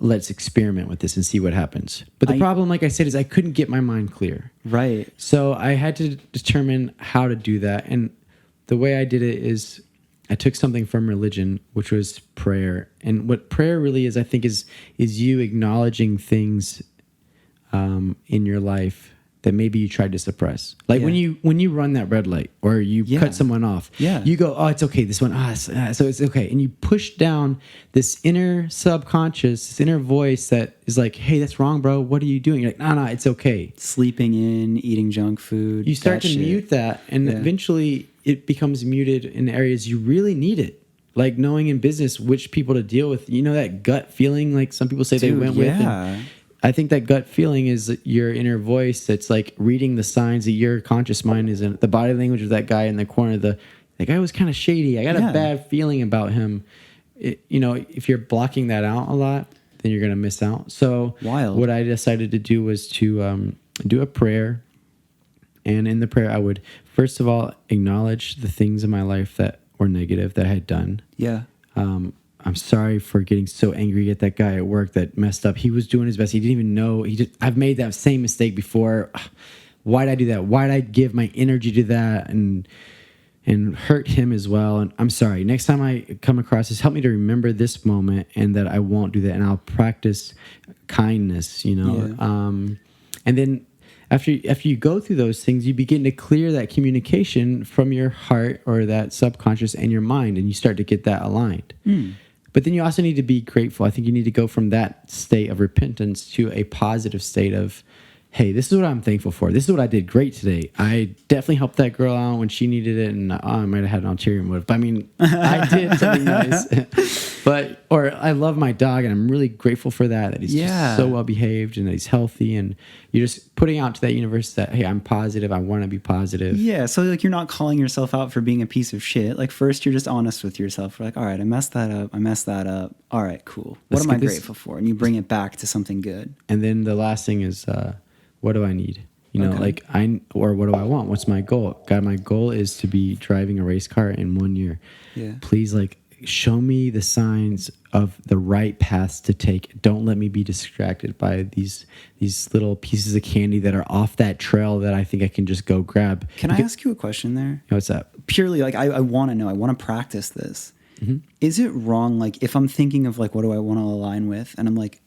let's experiment with this and see what happens. But the problem, like I said, is I couldn't get my mind clear. Right. So I had to determine how to do that. And the way I did it is I took something from religion, which was prayer. And what prayer really is, I think, is you acknowledging things in your life that maybe you tried to suppress. Like when you run that red light or you cut someone off, you go, oh, it's okay. This one, so it's okay. And you push down this inner subconscious, this inner voice that is like, hey, that's wrong, bro. What are you doing? You're like, no, it's okay. Sleeping in, eating junk food. You start to mute that, and eventually it becomes muted in areas you really need it. Like knowing in business which people to deal with. You know that gut feeling, like some people say they went with. And I think that gut feeling is your inner voice that's like reading the signs that your conscious mind is in. The body language of that guy in the corner, the guy was kind of shady. I got a bad feeling about him. If you're blocking that out a lot, then you're going to miss out. So what I decided to do was to do a prayer. And in the prayer, I would, first of all, acknowledge the things in my life that were negative that I had done. Yeah. I'm sorry for getting so angry at that guy at work that messed up. He was doing his best. He didn't even know. I've made that same mistake before. why did I do that? Why did I give my energy to that and hurt him as well? And I'm sorry. Next time I come across this, help me to remember this moment and that I won't do that. And I'll practice kindness, And then after you go through those things, you begin to clear that communication from your heart or that subconscious and your mind, and you start to get that aligned. But then you also need to be grateful. I think you need to go from that state of repentance to a positive state of, hey, this is what I'm thankful for. This is what I did great today. I definitely helped that girl out when she needed it, and I might have had an ulterior motive. But I mean, I did something nice. Or I love my dog, and I'm really grateful for that he's just so well behaved and that he's healthy. And you're just putting out to that universe that, hey, I'm positive. I want to be positive. Yeah. So like, you're not calling yourself out for being a piece of shit. Like, first, you're just honest with yourself. You're like, all right, I messed that up. All right, cool. What am I grateful for? And you bring it back to something good. And then the last thing is, what do I need? Or what do I want? What's my goal? God, my goal is to be driving a race car in 1 year. Yeah. Please, show me the signs of the right paths to take. Don't let me be distracted by these little pieces of candy that are off that trail that I think I can just go grab. Can I ask you a question there? What's that? Purely, I want to know. I want to practice this. Mm-hmm. Is it wrong, if I'm thinking of, what do I want to align with? And I'm like,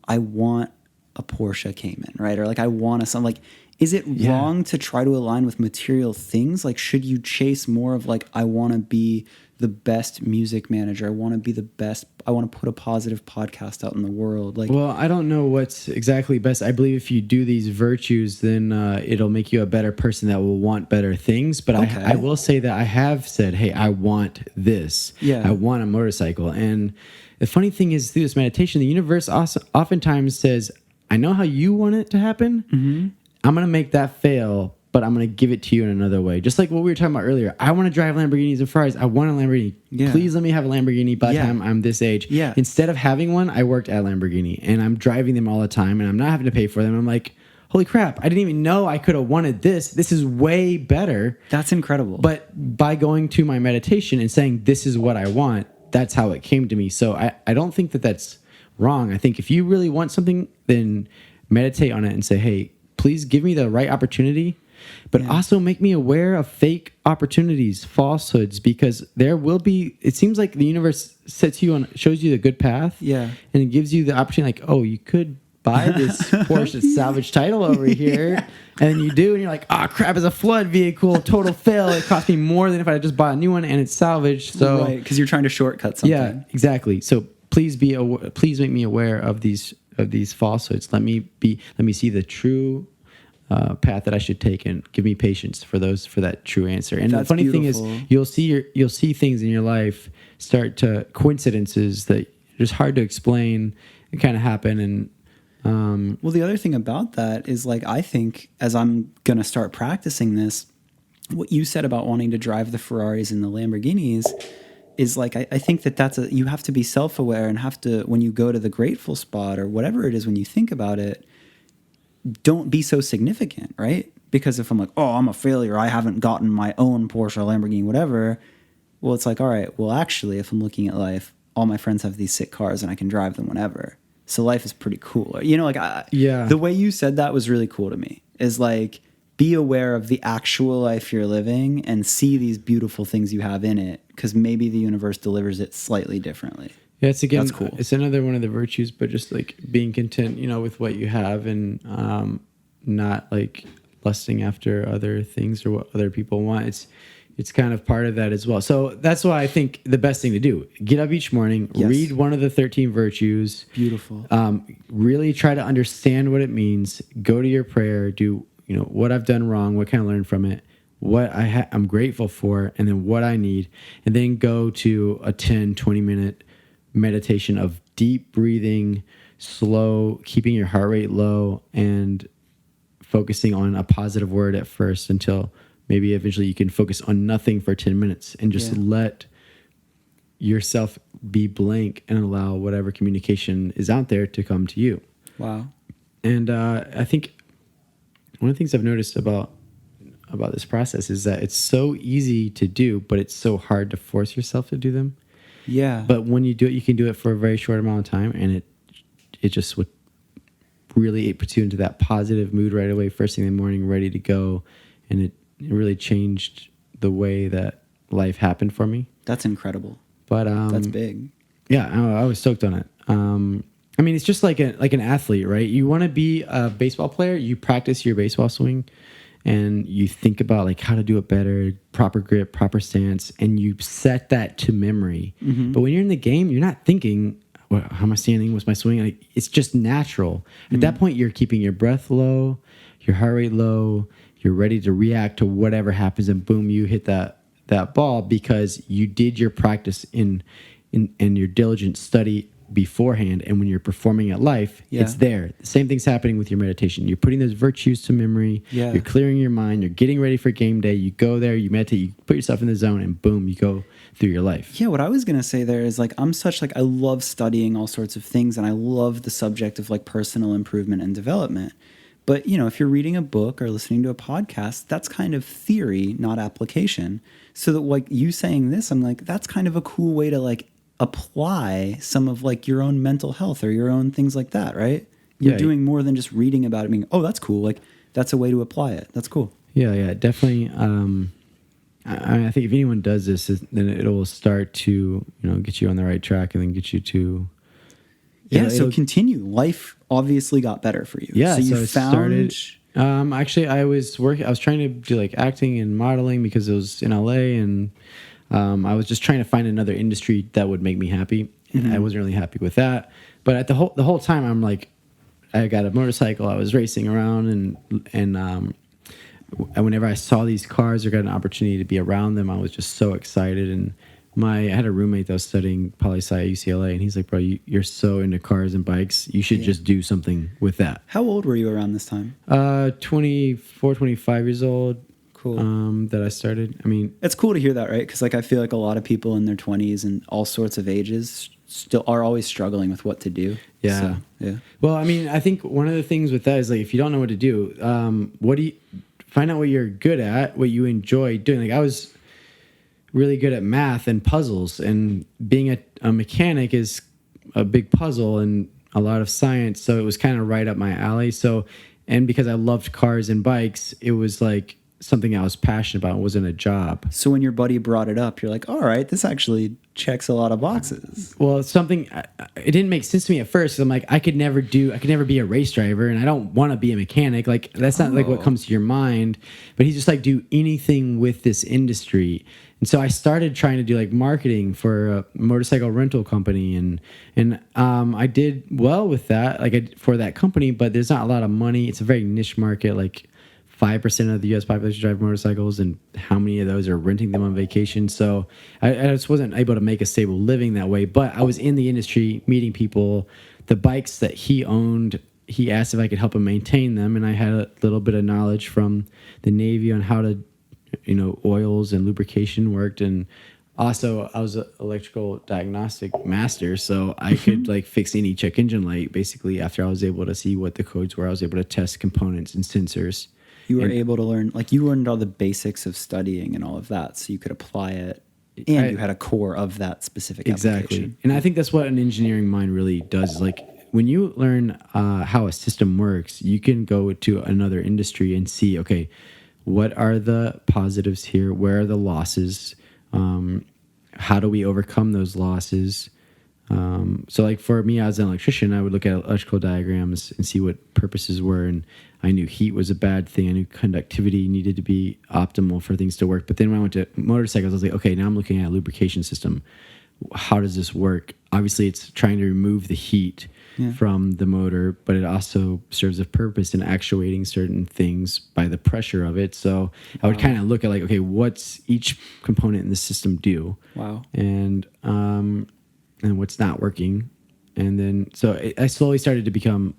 I want a Porsche Cayman, right? Or I want something. Is it wrong to try to align with material things? Should you chase more of I want to be the best music manager. I want to be the best. I want to put a positive podcast out in the world. Well, I don't know what's exactly best. I believe if you do these virtues, then it'll make you a better person that will want better things. But okay. I will say that I have said, hey, I want this. Yeah. I want a motorcycle. And the funny thing is, through this meditation, the universe also oftentimes says, I know how you want it to happen. Mm-hmm. I'm going to make that fail, but I'm going to give it to you in another way. Just like what we were talking about earlier. I want to drive Lamborghinis and Ferraris. I want a Lamborghini. Yeah. Please let me have a Lamborghini by the time I'm this age. Yeah. Instead of having one, I worked at Lamborghini, and I'm driving them all the time, and I'm not having to pay for them. I'm like, holy crap, I didn't even know I could have wanted this. This is way better. That's incredible. But by going to my meditation and saying, this is what I want, that's how it came to me. So I don't think that that's wrong. I think if you really want something, then meditate on it and say, hey, please give me the right opportunity, but also make me aware of fake opportunities, falsehoods, because there will be, it seems like the universe sets you on, shows you the good path. Yeah. And it gives you the opportunity, oh, you could buy this Porsche salvage title over here. And then you do, and you're like, oh, crap, it's a flood vehicle, total fail. It cost me more than if I just bought a new one and it's salvaged. So, right, because you're trying to shortcut something. Yeah, exactly. So please make me aware of these falsehoods. Let me see the true path that I should take, and give me patience for that true answer. And that's the funny beautiful. thing is, you'll see things in your life start to coincidences that are just hard to explain and kind of happen. And well, the other thing about that is, I think as I'm gonna start practicing this, what you said about wanting to drive the Ferraris and the Lamborghinis is I think that's you have to be self-aware and have to, when you go to the grateful spot or whatever it is, when you think about it, don't be so significant, right? Because if I'm like, oh, I'm a failure, I haven't gotten my own Porsche or Lamborghini, whatever. Well, it's all right, well, actually, if I'm looking at life, all my friends have these sick cars and I can drive them whenever. So life is pretty cool. The way you said that was really cool to me, is be aware of the actual life you're living and see these beautiful things you have in it, because maybe the universe delivers it slightly differently. Yeah, that's cool. It's another one of the virtues, but just being content, with what you have, and not lusting after other things or what other people want. It's kind of part of that as well. So that's why I think the best thing to do: get up each morning, read one of the 13 virtues. Beautiful. Really try to understand what it means. Go to your prayer. Do what I've done wrong? What can I learn from it? What I'm grateful for, and then what I need, and then go to a 10-20 minute meditation of deep breathing, slow, keeping your heart rate low, and focusing on a positive word at first, until maybe eventually you can focus on nothing for 10 minutes and just let yourself be blank and allow whatever communication is out there to come to you. Wow. And I think one of the things I've noticed about this process is that it's so easy to do, but it's so hard to force yourself to do them. Yeah. But when you do it, you can do it for a very short amount of time, and it just would really puts you into that positive mood right away, first thing in the morning, ready to go. And it really changed the way that life happened for me. That's incredible. But that's big. Yeah, I was stoked on it. I mean, it's just like an athlete, right? You want to be a baseball player, you practice your baseball swing, and you think about like how to do it better, proper grip, proper stance, and you set that to memory. Mm-hmm. But when you're in the game, you're not thinking, well, how am I standing? What's my swing? Like, it's just natural. Mm-hmm. At that point, you're keeping your breath low, your heart rate low, you're ready to react to whatever happens, and boom, you hit that ball because you did your practice in your diligent study beforehand. And when you're performing at life, it's there. The same thing's happening with your meditation. You're putting those virtues to memory. Yeah. You're clearing your mind. You're getting ready for game day. You go there, you meditate, you put yourself in the zone, and boom, you go through your life. Yeah, what I was going to say there is like, I love studying all sorts of things, and I love the subject of like personal improvement and development. But, if you're reading a book or listening to a podcast, that's kind of theory, not application. So that like you saying this, I'm like, that's kind of a cool way to like apply some of like your own mental health or your own things like that, right? You're doing more than just reading about it being, oh, that's cool. Like that's a way to apply it. That's cool. Yeah, definitely. I think if anyone does this, then it will start to, get you on the right track and then get you to... So continue. Life obviously got better for you. Yeah, so you found... Actually, I was trying to do like acting and modeling because it was in LA, and I was just trying to find another industry that would make me happy. And I wasn't really happy with that. But at the whole time, I'm like, I got a motorcycle. I was racing around, and whenever I saw these cars or got an opportunity to be around them, I was just so excited. And I had a roommate that was studying poli-sci at UCLA, and he's like, bro, you're so into cars and bikes. You should just do something with that. How old were you around this time? 24, 25 years old. Cool. That I started. I mean, it's cool to hear that, right? Because like I feel like a lot of people in their 20s and all sorts of ages still are always struggling with what to do. Yeah. So, yeah. Well, I mean, I think one of the things with that is like if you don't know what to do, find out what you're good at, what you enjoy doing. Like I was really good at math and puzzles, and being a mechanic is a big puzzle and a lot of science, so it was kind of right up my alley. So, and because I loved cars and bikes, it was like something I was passionate about. It wasn't a job. So when your buddy brought it up, you're like, all right, this actually checks a lot of boxes. Well, it's something, it didn't make sense to me at first. I'm like, I could never be a race driver, and I don't want to be a mechanic. Like, that's not like what comes to your mind. But he's just like, do anything with this industry. And so I started trying to do like marketing for a motorcycle rental company, and I did well with that, for that company, but there's not a lot of money. It's a very niche market, like 5% of the U.S. population drive motorcycles, and how many of those are renting them on vacation? So I just wasn't able to make a stable living that way. But I was in the industry, meeting people. The bikes that he owned, he asked if I could help him maintain them, and I had a little bit of knowledge from the Navy on how to, oils and lubrication worked. And also, I was an electrical diagnostic master, so I could fix any check engine light. Basically, after I was able to see what the codes were, I was able to test components and sensors. You were able to learn, you learned all the basics of studying and all of that, so you could apply it, and you had a core of that specific application. And I think that's what an engineering mind really does. Like, when you learn how a system works, you can go to another industry and see, okay, what are the positives here? Where are the losses? How do we overcome those losses? So for me as an electrician, I would look at electrical diagrams and see what purposes were. And I knew heat was a bad thing. I knew conductivity needed to be optimal for things to work. But then when I went to motorcycles, I was like, okay, now I'm looking at a lubrication system. How does this work? Obviously, it's trying to remove the heat from the motor, but it also serves a purpose in actuating certain things by the pressure of it. So I would kind of look at okay, what's each component in the system do? Wow. And what's not working. And then, so I slowly started to become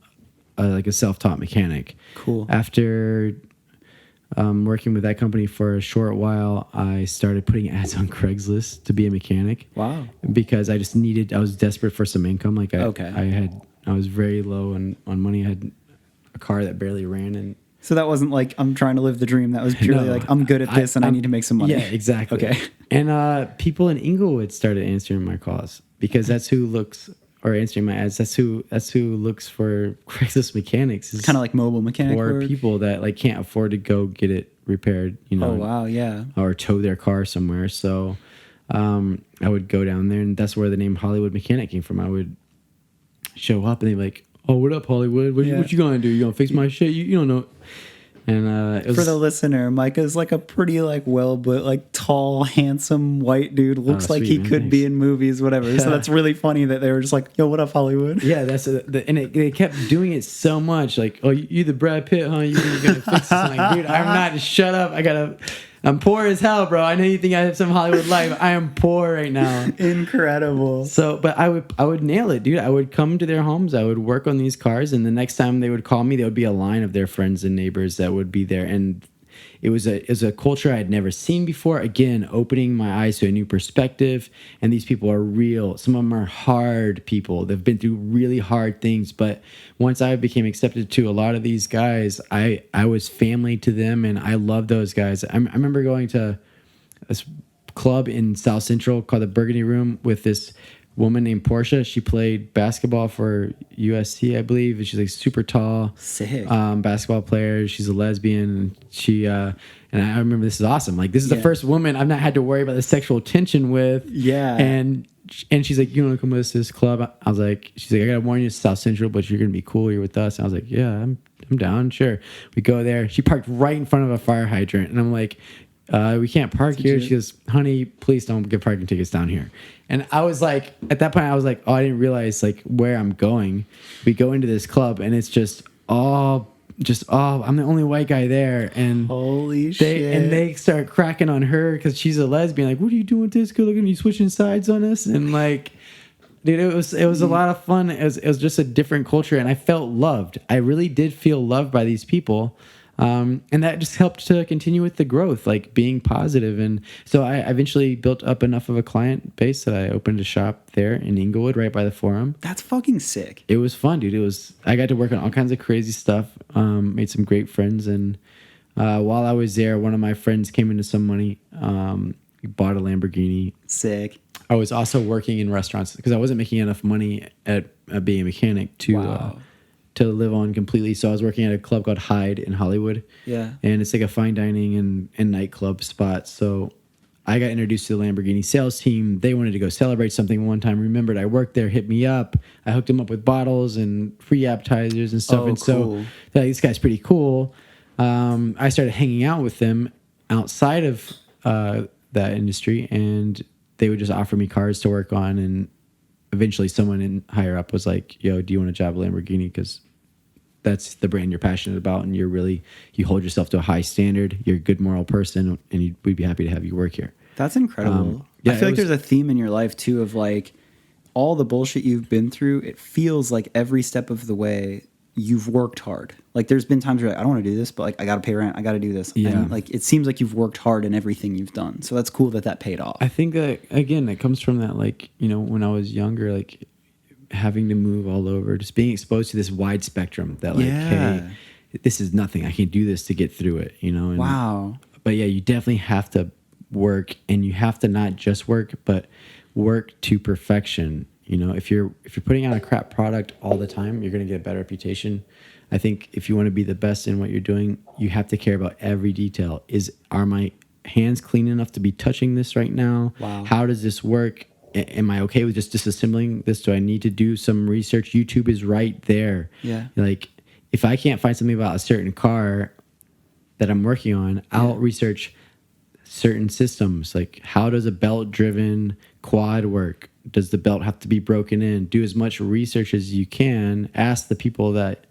a self-taught mechanic. Cool. After working with that company for a short while, I started putting ads on Craigslist to be a mechanic. Wow. Because I was desperate for some income. I was very low on money. I had a car that barely ran. And so that wasn't I'm trying to live the dream. That was purely I'm good at this and I need to make some money. Yeah, exactly. Okay. And people in Inglewood started answering my calls because that's who looks or answering my ads, that's who looks for Craigslist mechanics. It's kind of like mobile mechanic or work. people that like can't afford to go get it repaired, you know. Oh wow, yeah. Or tow their car somewhere. So I would go down there, and that's where the name Hollywood Mechanic came from. I would show up, and they'd be like, "Oh, what up, Hollywood? What you gonna do? You gonna fix my shit? You don't know." And it was, for the listener, Micah's like a pretty like but like tall, handsome white dude. Looks like he could be in movies, whatever. So that's really funny that they were just like, "Yo, what up, Hollywood?" Yeah, they kept doing it so much. Like, "Oh, you the Brad Pitt, huh? You're gonna fix this?" I'm like, dude, I'm not. Shut up. I'm poor as hell, bro. I know you think I have some Hollywood life. I am poor right now. Incredible. So, but I would nail it, dude. I would come to their homes. I would work on these cars, and the next time they would call me, there would be a line of their friends and neighbors that would be there, and it was a culture I had never seen before. Again, opening my eyes to a new perspective. And these people are real. Some of them are hard people. They've been through really hard things. But once I became accepted to a lot of these guys, I was family to them, and I love those guys. I remember going to this club in South Central called the Burgundy Room with this woman named Portia. She played basketball for USC, I believe. She's like super tall, sick basketball player. She's a lesbian, and she and I remember, this is awesome. Like, this is the first woman I've not had to worry about the sexual tension with. Yeah, and she's like, "You want to come with us to this club?" I was like, "She's like, I gotta warn you, it's South Central, but you're gonna be cool. You're with us." And I was like, "Yeah, I'm down, sure." We go there. She parked right in front of a fire hydrant, and I'm like, "We can't park here." She goes, "Honey, please don't get parking tickets down here." And I was like, at that point, I was like, "Oh, I didn't realize like where I'm going." We go into this club, and it's just I'm the only white guy there, and holy shit! And they start cracking on her because she's a lesbian. Like, "What are you doing with this? Good looking, you switching sides on us?" And like, dude, it was a lot of fun. It was just a different culture, and I felt loved. I really did feel loved by these people. And that just helped to continue with the growth, like being positive. And so I eventually built up enough of a client base that I opened a shop there in Inglewood, right by the Forum. That's fucking sick. It was fun, dude. I got to work on all kinds of crazy stuff, made some great friends. And while I was there, one of my friends came into some money, bought a Lamborghini. Sick. I was also working in restaurants because I wasn't making enough money at being a mechanic to live on completely. So I was working at a club called Hyde in Hollywood. Yeah. And it's like a fine dining and nightclub spot. So I got introduced to the Lamborghini sales team. They wanted to go celebrate something one time. Remembered I worked there, hit me up. I hooked them up with bottles and free appetizers and stuff. Oh, and cool. So they're like, "This guy's pretty cool." I started hanging out with them outside of that industry, and they would just offer me cars to work on. And eventually someone in higher up was like, "Yo, do you want to drive a Lamborghini? Because that's the brand you're passionate about, and you hold yourself to a high standard. You're a good moral person, and we'd be happy to have you work here." That's incredible. I feel like there's a theme in your life too of like all the bullshit you've been through. It feels like every step of the way you've worked hard. Like there's been times where like, I don't want to do this, but like I got to pay rent. I got to do this. Yeah. And like it seems like you've worked hard in everything you've done. So that's cool that paid off. I think that, again, it comes from that, like, you know, when I was younger, like having to move all over, just being exposed to this wide spectrum that like, hey, this is nothing. I can do this to get through it, you know? And, wow. But yeah, you definitely have to work, and you have to not just work, but work to perfection. You know, if you're putting out a crap product all the time, you're going to get a bad reputation. I think if you want to be the best in what you're doing, you have to care about every detail. Are my hands clean enough to be touching this right now? Wow. How does this work? Am I okay with just disassembling this? Do I need to do some research? YouTube is right there. Yeah. Like, if I can't find something about a certain car that I'm working on, I'll research certain systems. Like, how does a belt-driven quad work? Does the belt have to be broken in? Do as much research as you can. Ask the people that,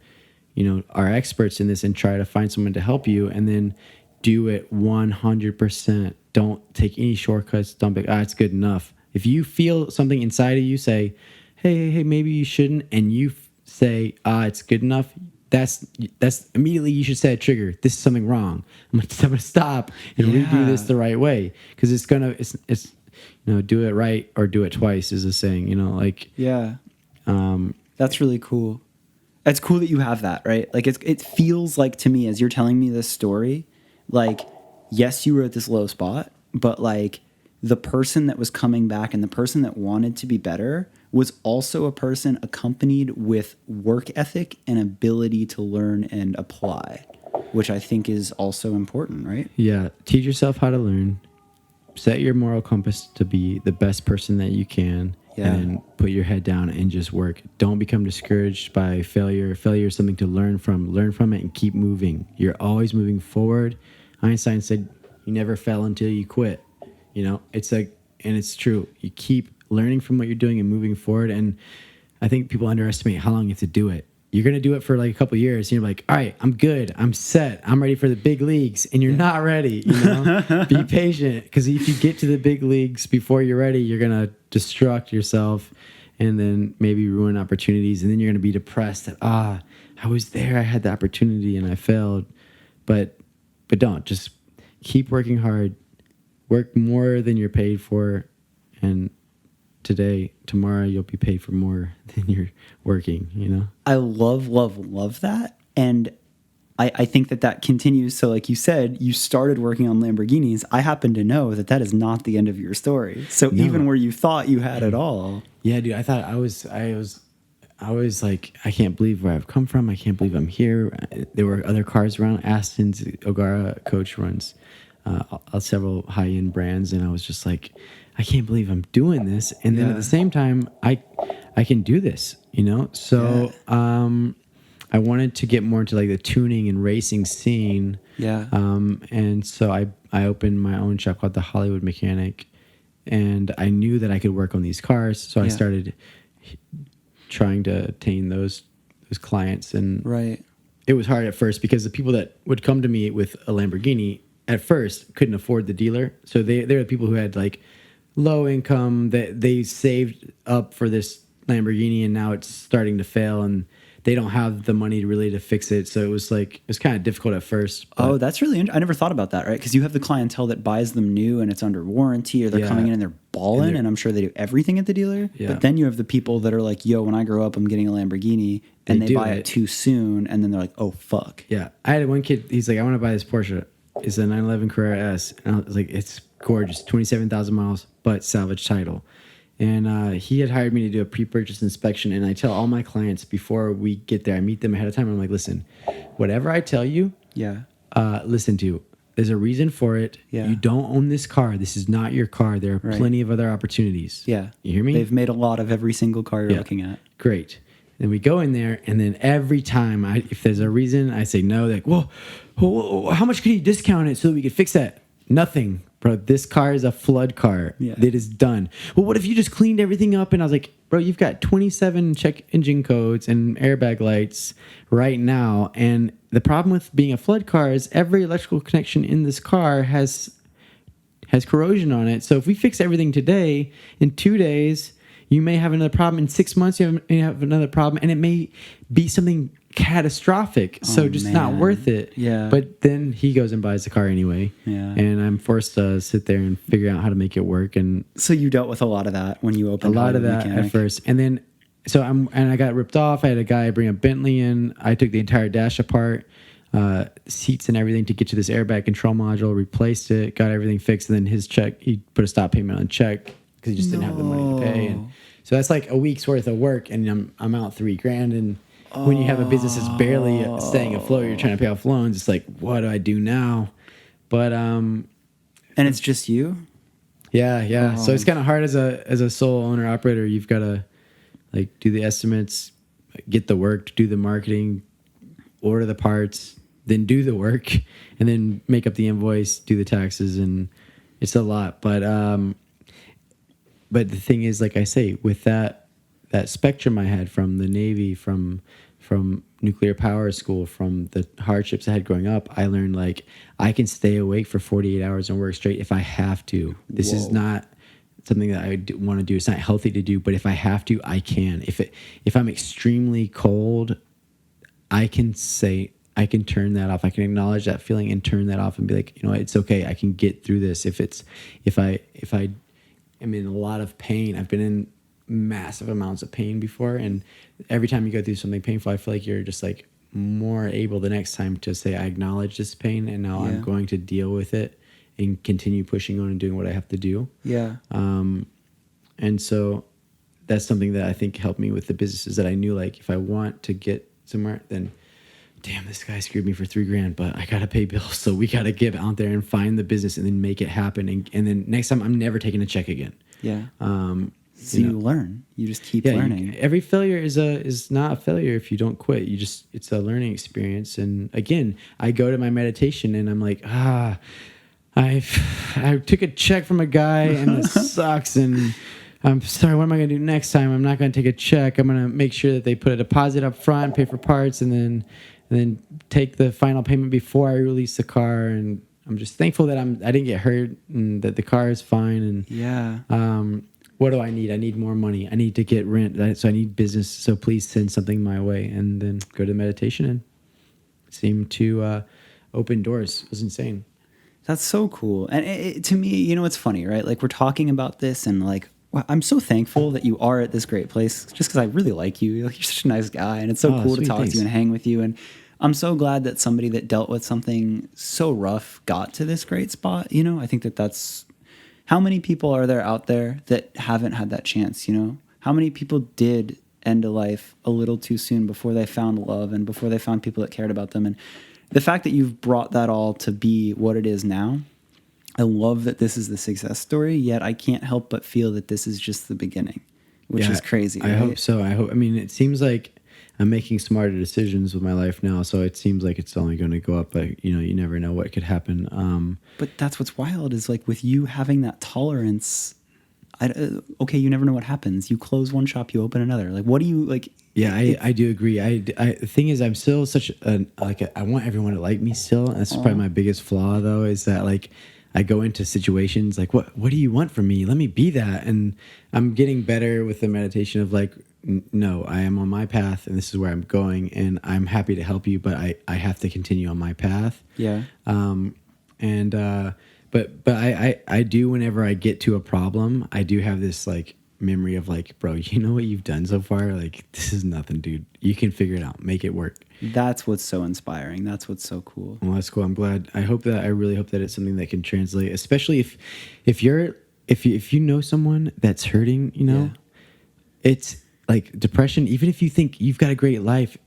you know, are experts in this, and try to find someone to help you, and then do it 100%. Don't take any shortcuts. Don't be, it's good enough. If you feel something inside of you say, hey, maybe you shouldn't, and you say, it's good enough, that's immediately you should set a trigger. This is something wrong. I'm gonna stop and redo this the right way, because it's you know, do it right or do it twice is a saying. You know, like that's really cool. It's cool that you have that, right? Like it feels like to me, as you're telling me this story, like yes, you were at this low spot, but like the person that was coming back and the person that wanted to be better was also a person accompanied with work ethic and ability to learn and apply, which I think is also important, right? Yeah. Teach yourself how to learn. Set your moral compass to be the best person that you can. Yeah. And then put your head down and just work. Don't become discouraged by failure. Failure is something to learn from. Learn from it and keep moving. You're always moving forward. Einstein said, you never fail until you quit. You know, it's like, and it's true. You keep learning from what you're doing and moving forward. And I think people underestimate how long you have to do it. You're going to do it for like a couple of years. And you're like, all right, I'm good. I'm set. I'm ready for the big leagues. And you're not ready, you know, be patient. Because if you get to the big leagues before you're ready, you're going to destruct yourself and then maybe ruin opportunities. And then you're going to be depressed that, I was there. I had the opportunity and I failed. But don't. Just keep working hard. Work more than you're paid for. And tomorrow you'll be paid for more than you're working, you know? I love that. And I think that continues. So like you said, you started working on Lamborghinis. I happen to know that is not the end of your story. So even where you thought you had it all. Yeah, dude, I thought I was like, I can't believe where I've come from. I can't believe I'm here. There were other cars around. Aston's Ogara coach runs several high-end brands. And I was just like, I can't believe I'm doing this. And then at the same time, I can do this, you know? So I wanted to get more into like the tuning and racing scene. Yeah. And so I opened my own shop called The Hollywood Mechanic. And I knew that I could work on these cars. So I started trying to attain those clients. And it was hard at first because the people that would come to me with a Lamborghini at first couldn't afford the dealer. So they're the people who had like low income, that they saved up for this Lamborghini and now it's starting to fail and they don't have the money to fix it. So it was kind of difficult at first. Oh, that's really interesting. I never thought about that, right? Because you have the clientele that buys them new and it's under warranty, or they're coming in and they're balling, and I'm sure they do everything at the dealer. Yeah. But then you have the people that are like, yo, when I grow up, I'm getting a Lamborghini, and they buy it too soon, and then they're like, oh, fuck. Yeah. I had one kid, he's like, I want to buy this Porsche. It's a 911 Carrera S. And I was like, it's gorgeous, 27,000 miles, but salvage title. And he had hired me to do a pre-purchase inspection. And I tell all my clients before we get there, I meet them ahead of time. I'm like, listen, whatever I tell you, listen to. There's a reason for it. Yeah. You don't own this car. This is not your car. There are plenty of other opportunities. Yeah. You hear me? They've made a lot of every single car you're looking at. Great. Then we go in there, and then every time, if there's a reason, I say no. Like, well, how much could you discount it so that we could fix that? Nothing. Bro, this car is a flood car. It is done. Well, what if you just cleaned everything up? And I was like, bro, you've got 27 check engine codes and airbag lights right now. And the problem with being a flood car is every electrical connection in this car has corrosion on it. So if we fix everything today, in 2 days, you may have another problem. In 6 months, you may have another problem. And it may be something catastrophic, so just not worth it. Yeah. But then he goes and buys the car anyway. Yeah. And I'm forced to sit there and figure out how to make it work. And so you dealt with a lot of that when you opened a lot of that Mechanic. At first, and then I got ripped off. I had a guy bring a Bentley in. I took the entire dash apart, seats and everything to get to this airbag control module. Replaced it, got everything fixed, and then his check. He put a stop payment on check because he just didn't have the money to pay. And so that's like a week's worth of work, and I'm out $3,000 and. When you have a business that's barely staying afloat, you're trying to pay off loans. It's like, what do I do now? But and it's just you. Yeah. So it's kind of hard as a sole owner operator. You've got to like do the estimates, get the work, do the marketing, order the parts, then do the work, and then make up the invoice, do the taxes, and it's a lot. But the thing is, like I say, with that spectrum I had from the Navy, from nuclear power school, from the hardships I had growing up, I learned like I can stay awake for 48 hours and work straight if I have to. This is not something that I want to do. It's not healthy to do, but if I have to, I can. If I'm extremely cold, I can turn that off. I can acknowledge that feeling and turn that off and be like, you know, it's okay. I can get through this. If I am in a lot of pain, I've been in massive amounts of pain before, and every time you go through something painful, I feel like you're just like more able the next time to say, I acknowledge this pain and now I'm going to deal with it and continue pushing on and doing what I have to do. Yeah. And so that's something that I think helped me with the businesses, that I knew, like, if I want to get somewhere, then damn, this guy screwed me for $3,000, but I gotta pay bills, so we gotta get out there and find the business and then make it happen. And then next time, I'm never taking a check again. Yeah. So you learn. You just keep learning. Every failure is not a failure if you don't quit. It's a learning experience. And again, I go to my meditation and I'm like, I took a check from a guy and it sucks, and I'm sorry, what am I going to do next time? I'm not going to take a check. I'm going to make sure that they put a deposit up front, pay for parts, and then take the final payment before I release the car. And I'm just thankful that I didn't get hurt and that the car is fine. And what do I need? I need more money. I need to get rent. So I need business. So please send something my way. And then go to meditation and seem to open doors. It was insane. That's so cool. And to me, you know, it's funny, right? Like, we're talking about this and like, wow, I'm so thankful that you are at this great place, just because I really like you. Like, you're such a nice guy, and it's so cool to talk to you and hang with you. And I'm so glad that somebody that dealt with something so rough got to this great spot. You know, I think that's how many people are there out there that haven't had that chance, you know? How many people did end a life a little too soon before they found love and before they found people that cared about them? And the fact that you've brought that all to be what it is now, I love that this is the success story, yet I can't help but feel that this is just the beginning, which is crazy. I hope so. I mean, it seems like I'm making smarter decisions with my life now, so it seems like it's only going to go up, but you know, you never know what could happen. But that's what's wild, is like, with you having that tolerance, okay, you never know what happens. You close one shop, you open another. Like, what do you like? Yeah, I do agree. The thing is, I'm still such I want everyone to like me still. That's probably my biggest flaw, though, is that like I go into situations like, what do you want from me? Let me be that. And I'm getting better with the meditation of like, no, I am on my path and this is where I'm going, and I'm happy to help you, but I have to continue on my path. Yeah. But I do, whenever I get to a problem, I do have this like memory of like, bro, you know what you've done so far? Like, this is nothing, dude. You can figure it out. Make it work. That's what's so inspiring. That's what's so cool. Well, that's cool. I'm glad. I really hope that it's something that can translate, especially if you know someone that's hurting, you know, it's like depression. Even if you think you've got a great life,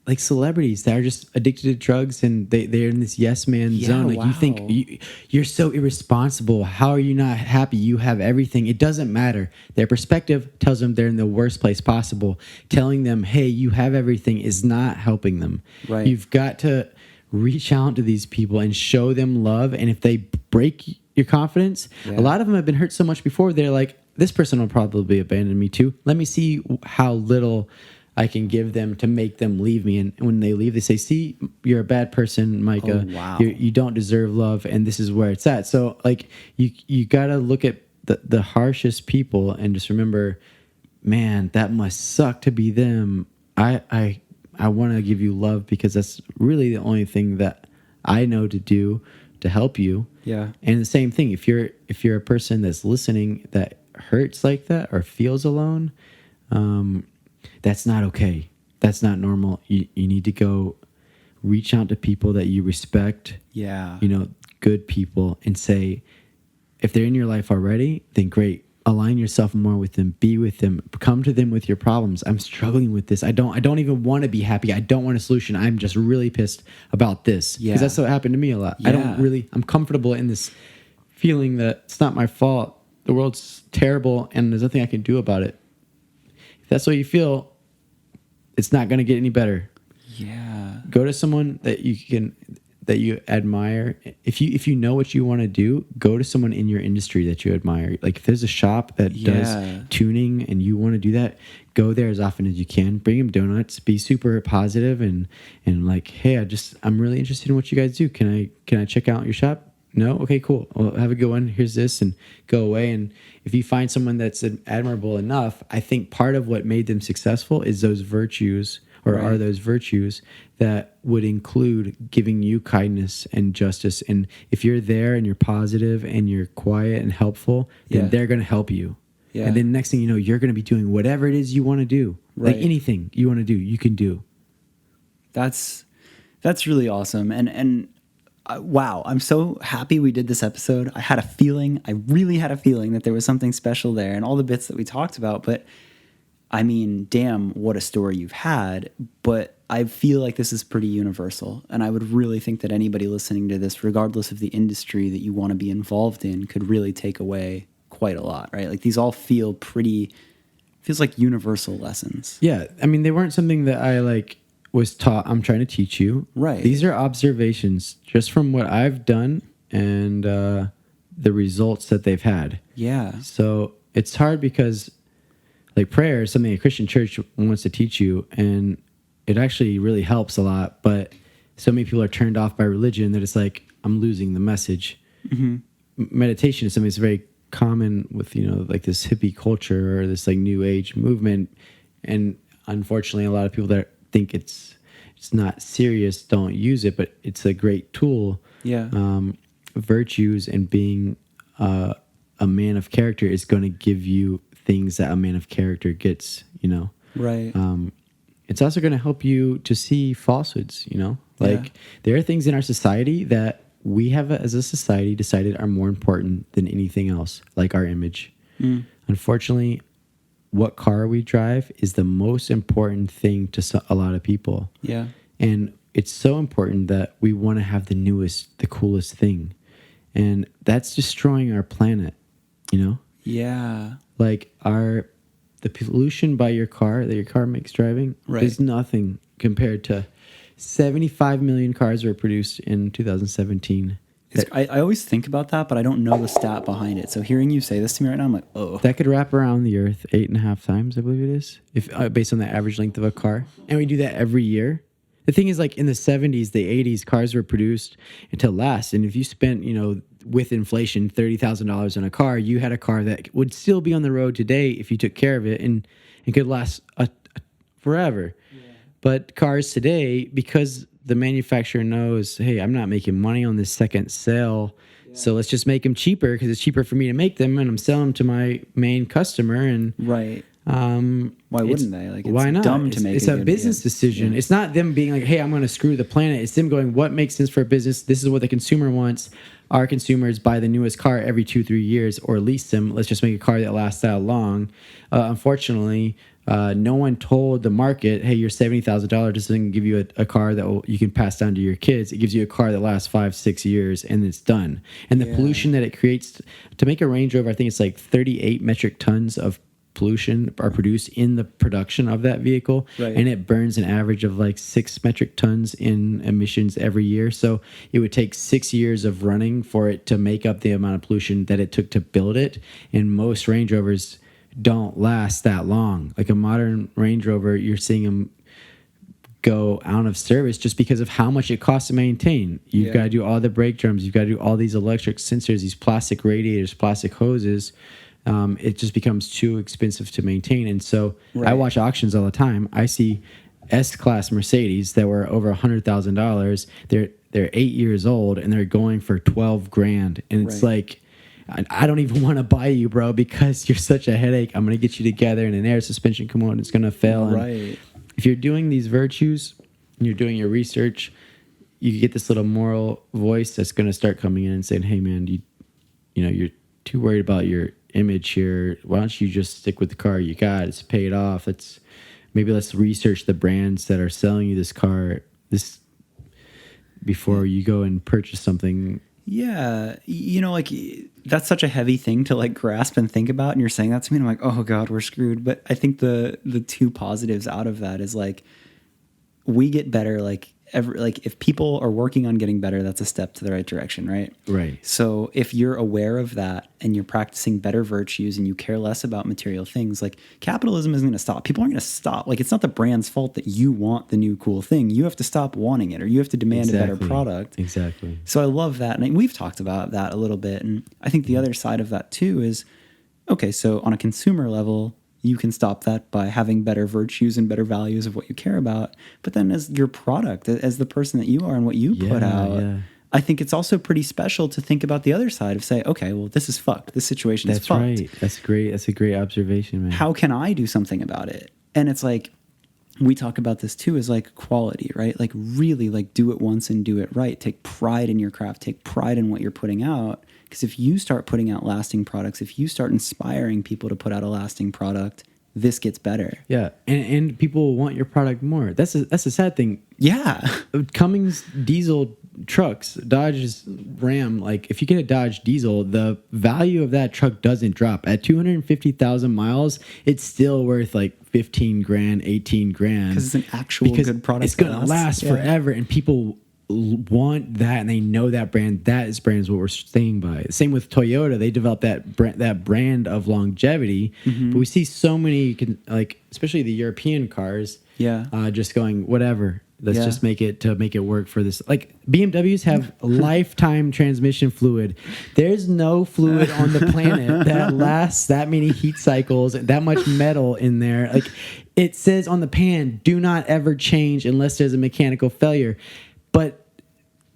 like celebrities that are just addicted to drugs and they're in this yes man zone. Like, you think you're so irresponsible. How are you not happy? You have everything. It doesn't matter. Their perspective tells them they're in the worst place possible. Telling them, hey, you have everything, is not helping them. Right. You've got to reach out to these people and show them love. And if they break your confidence, a lot of them have been hurt so much before. They're like, this person will probably abandon me too. Let me see how little I can give them to make them leave me. And when they leave, they say, see, you're a bad person, Micah. Oh, wow. You don't deserve love, and this is where it's at. So like, you got to look at the harshest people and just remember, man, that must suck to be them. I want to give you love, because that's really the only thing that I know to do to help you. Yeah. And the same thing, if you're a person that's listening that hurts like that or feels alone, that's not okay. That's not normal. You need to go reach out to people that you respect. Yeah. You know, good people, and say, if they're in your life already, then great. Align yourself more with them. Be with them. Come to them with your problems. I'm struggling with this. I don't even want to be happy. I don't want a solution. I'm just really pissed about this. Yeah. Because that's what happened to me a lot. Yeah. I'm comfortable in this feeling that it's not my fault. The world's terrible and there's nothing I can do about it. If that's what you feel, it's not going to get any better. Yeah. Go to someone that you admire. If you know what you want to do, go to someone in your industry that you admire. Like, if there's a shop that does tuning and you want to do that, go there as often as you can. Bring them donuts. Be super positive and like, hey, I'm really interested in what you guys do. Can I check out your shop? No? Okay, cool. Well, have a good one. Here's this, and go away. And if you find someone that's admirable enough, I think part of what made them successful is those virtues, or are those virtues that would include giving you kindness and justice. And if you're there and you're positive and you're quiet and helpful, then they're going to help you. Yeah. And then next thing you know, you're going to be doing whatever it is you want to do. Right. Like, anything you want to do, you can do. That's really awesome. And wow, I'm so happy we did this episode. I really had a feeling that there was something special there and all the bits that we talked about. But I mean, damn, what a story you've had. But I feel like this is pretty universal. And I would really think that anybody listening to this, regardless of the industry that you want to be involved in, could really take away quite a lot, right? Like these all feels like universal lessons. Yeah. I mean, they weren't something that I like was taught. I'm trying to teach you. Right. These are observations just from what I've done and the results that they've had. Yeah. So it's hard because like prayer is something a Christian church wants to teach you, and it actually really helps a lot. But so many people are turned off by religion that it's like, I'm losing the message. Mm-hmm. Meditation is something that's very common with, like this hippie culture or this like new age movement. And unfortunately, a lot of people that think it's not serious don't use it, but it's a great tool. Yeah. Virtues and being a man of character is going to give you things that a man of character gets, Right. It's also going to help you to see falsehoods, there are things in our society that we have as a society decided are more important than anything else, like our image. Unfortunately, what car we drive is the most important thing to a lot of people. Yeah. And it's so important that we want to have the newest, the coolest thing. And that's destroying our planet, Yeah. Like the pollution by your car that your car makes driving is nothing compared to 75 million cars were produced in 2017. I always think about that, but I don't know the stat behind it. So hearing you say this to me right now, I'm like, oh. That could wrap around the Earth 8.5 times, I believe it is, if based on the average length of a car. And we do that every year. The thing is, like in the 70s, the 80s, cars were produced to last. And if you spent, with inflation, $30,000 on a car, you had a car that would still be on the road today if you took care of it and could last forever. Yeah. But cars today, because the manufacturer knows, hey, I'm not making money on this second sale, so let's just make them cheaper because it's cheaper for me to make them, and I'm selling them to my main customer. And right. Why wouldn't they? Like, it's why not? Dumb to make. It's a business decision. Yeah. It's not them being like, hey, I'm going to screw the planet. It's them going, what makes sense for a business? This is what the consumer wants. Our consumers buy the newest car every 2-3 years or lease them. Let's just make a car that lasts that long. Unfortunately, no one told the market, hey, your $70,000 doesn't give you a car that you can pass down to your kids. It gives you a car that lasts 5-6 years and it's done. And the pollution that it creates to make a Range Rover, I think it's like 38 metric tons of pollution are produced in the production of that vehicle, and it burns an average of like 6 metric tons in emissions every year. So it would take 6 years of running for it to make up the amount of pollution that it took to build it. And most Range Rovers don't last that long. Like a modern Range Rover, you're seeing them go out of service just because of how much it costs to maintain. You've got to do all the brake drums, you've got to do all these electric sensors, these plastic radiators, plastic hoses. It just becomes too expensive to maintain. And so I watch auctions all the time. I see S-Class Mercedes that were over $100,000. They're 8 years old and they're going for $12,000. And it's like, I don't even want to buy you, bro, because you're such a headache. I'm going to get you together and an air suspension component is going to fail. And if you're doing these virtues and you're doing your research, you get this little moral voice that's going to start coming in and saying, hey, man, you're too worried about your image here. Why don't you just stick with the car you got? It's paid off. Let's research the brands that are selling you this car before you go and purchase something. Yeah, like that's such a heavy thing to like grasp and think about. And you're saying that to me, and I'm like, oh God, we're screwed. But I think the two positives out of that is like we get better. Like if people are working on getting better, that's a step to the right direction, right? Right. So if you're aware of that and you're practicing better virtues and you care less about material things, like capitalism isn't going to stop. People aren't going to stop. Like it's not the brand's fault that you want the new cool thing. You have to stop wanting it, or you have to demand a better product. Exactly. So I love that. And we've talked about that a little bit. And I think the other side of that too is, okay, so on a consumer level, you can stop that by having better virtues and better values of what you care about. But then as your product, as the person that you are and what you put out, I think it's also pretty special to think about the other side of say, okay, well, this is fucked. This situation is fucked. That's right. That's great. That's a great observation, man. How can I do something about it? And it's like, we talk about this too, is like quality, right? Like really like do it once and do it right. Take pride in your craft, take pride in what you're putting out. Because if you start putting out lasting products, if you start inspiring people to put out a lasting product, this gets better. Yeah, and people want your product more. That's a sad thing. Yeah. Cummins diesel trucks, Dodge's Ram, like if you get a Dodge diesel, the value of that truck doesn't drop. At 250,000 miles, it's still worth like 15 grand, 18 grand. Because it's an actual good product. It's going to last forever, and people want that, and they know that brand. That is what we're staying by. Same with Toyota. They developed that brand of longevity. But we see so many, like especially the European cars, just going whatever. Let's just make it work for this. Like BMWs have lifetime transmission fluid. There's no fluid on the planet that lasts that many heat cycles, that much metal in there. Like it says on the pan, do not ever change unless there's a mechanical failure. But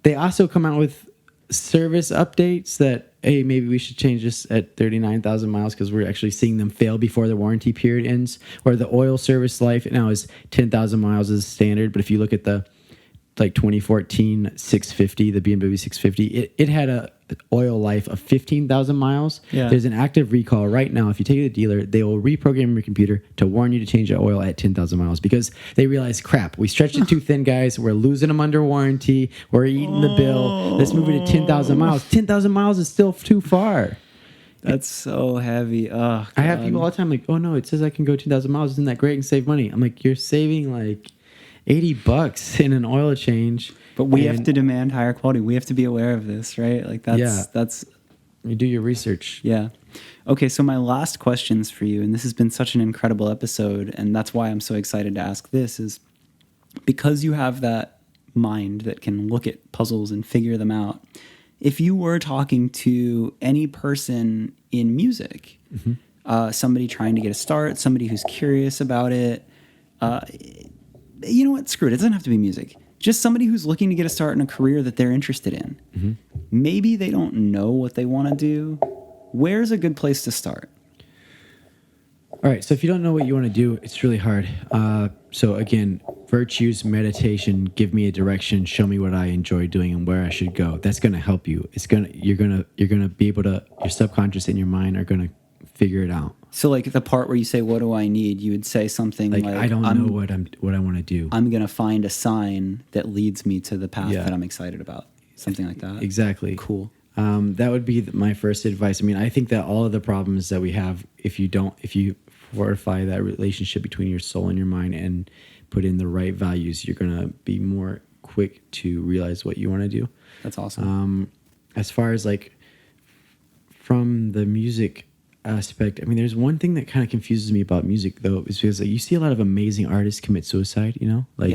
they also come out with service updates that, hey, maybe we should change this at 39,000 miles because we're actually seeing them fail before the warranty period ends. Or the oil service life now is 10,000 miles as standard. But if you look at the 2014 650, the BMW 650, it had a oil life of 15,000 miles. Yeah. There's an active recall right now. If you take it to the dealer, they will reprogram your computer to warn you to change the oil at 10,000 miles because they realize, crap, we stretched it too thin, guys. We're losing them under warranty. We're eating the bill. Let's move it to 10,000 miles. 10,000 miles is still too far. That's so heavy. Oh, I have people all the time like, oh no, it says I can go 10,000 miles. Isn't that great and save money? I'm like, you're saving like $80 in an oil change. But we have to demand higher quality. We have to be aware of this, right? Like that's you do your research. Yeah. Okay, so my last questions for you, and this has been such an incredible episode, and that's why I'm so excited to ask this, is because you have that mind that can look at puzzles and figure them out. If you were talking to any person in music, somebody trying to get a start, somebody who's curious about it, you know what? Screw it. It doesn't have to be music. Just somebody who's looking to get a start in a career that they're interested in. Maybe they don't know what they want to do. Where's a good place to start? All right. So if you don't know what you want to do, it's really hard. So again, virtues, meditation, give me a direction, show me what I enjoy doing and where I should go. That's going to help you. You're going to be able to, your subconscious and your mind are going to figure it out. So like the part where you say, what do I need? You would say something like I don't know what I want to do. I'm going to find a sign that leads me to the path that I'm excited about. Something like that. Exactly. Cool. That would be my first advice. I mean, I think that all of the problems that we have, if you fortify that relationship between your soul and your mind and put in the right values, you're going to be more quick to realize what you want to do. That's awesome. As far as like from the music aspect, I mean, there's one thing that kind of confuses me about music though, is because like, you see a lot of amazing artists commit suicide, you know, like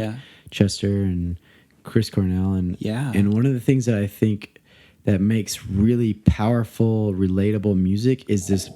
Chester and Chris Cornell. And one of the things that I think that makes really powerful, relatable music is this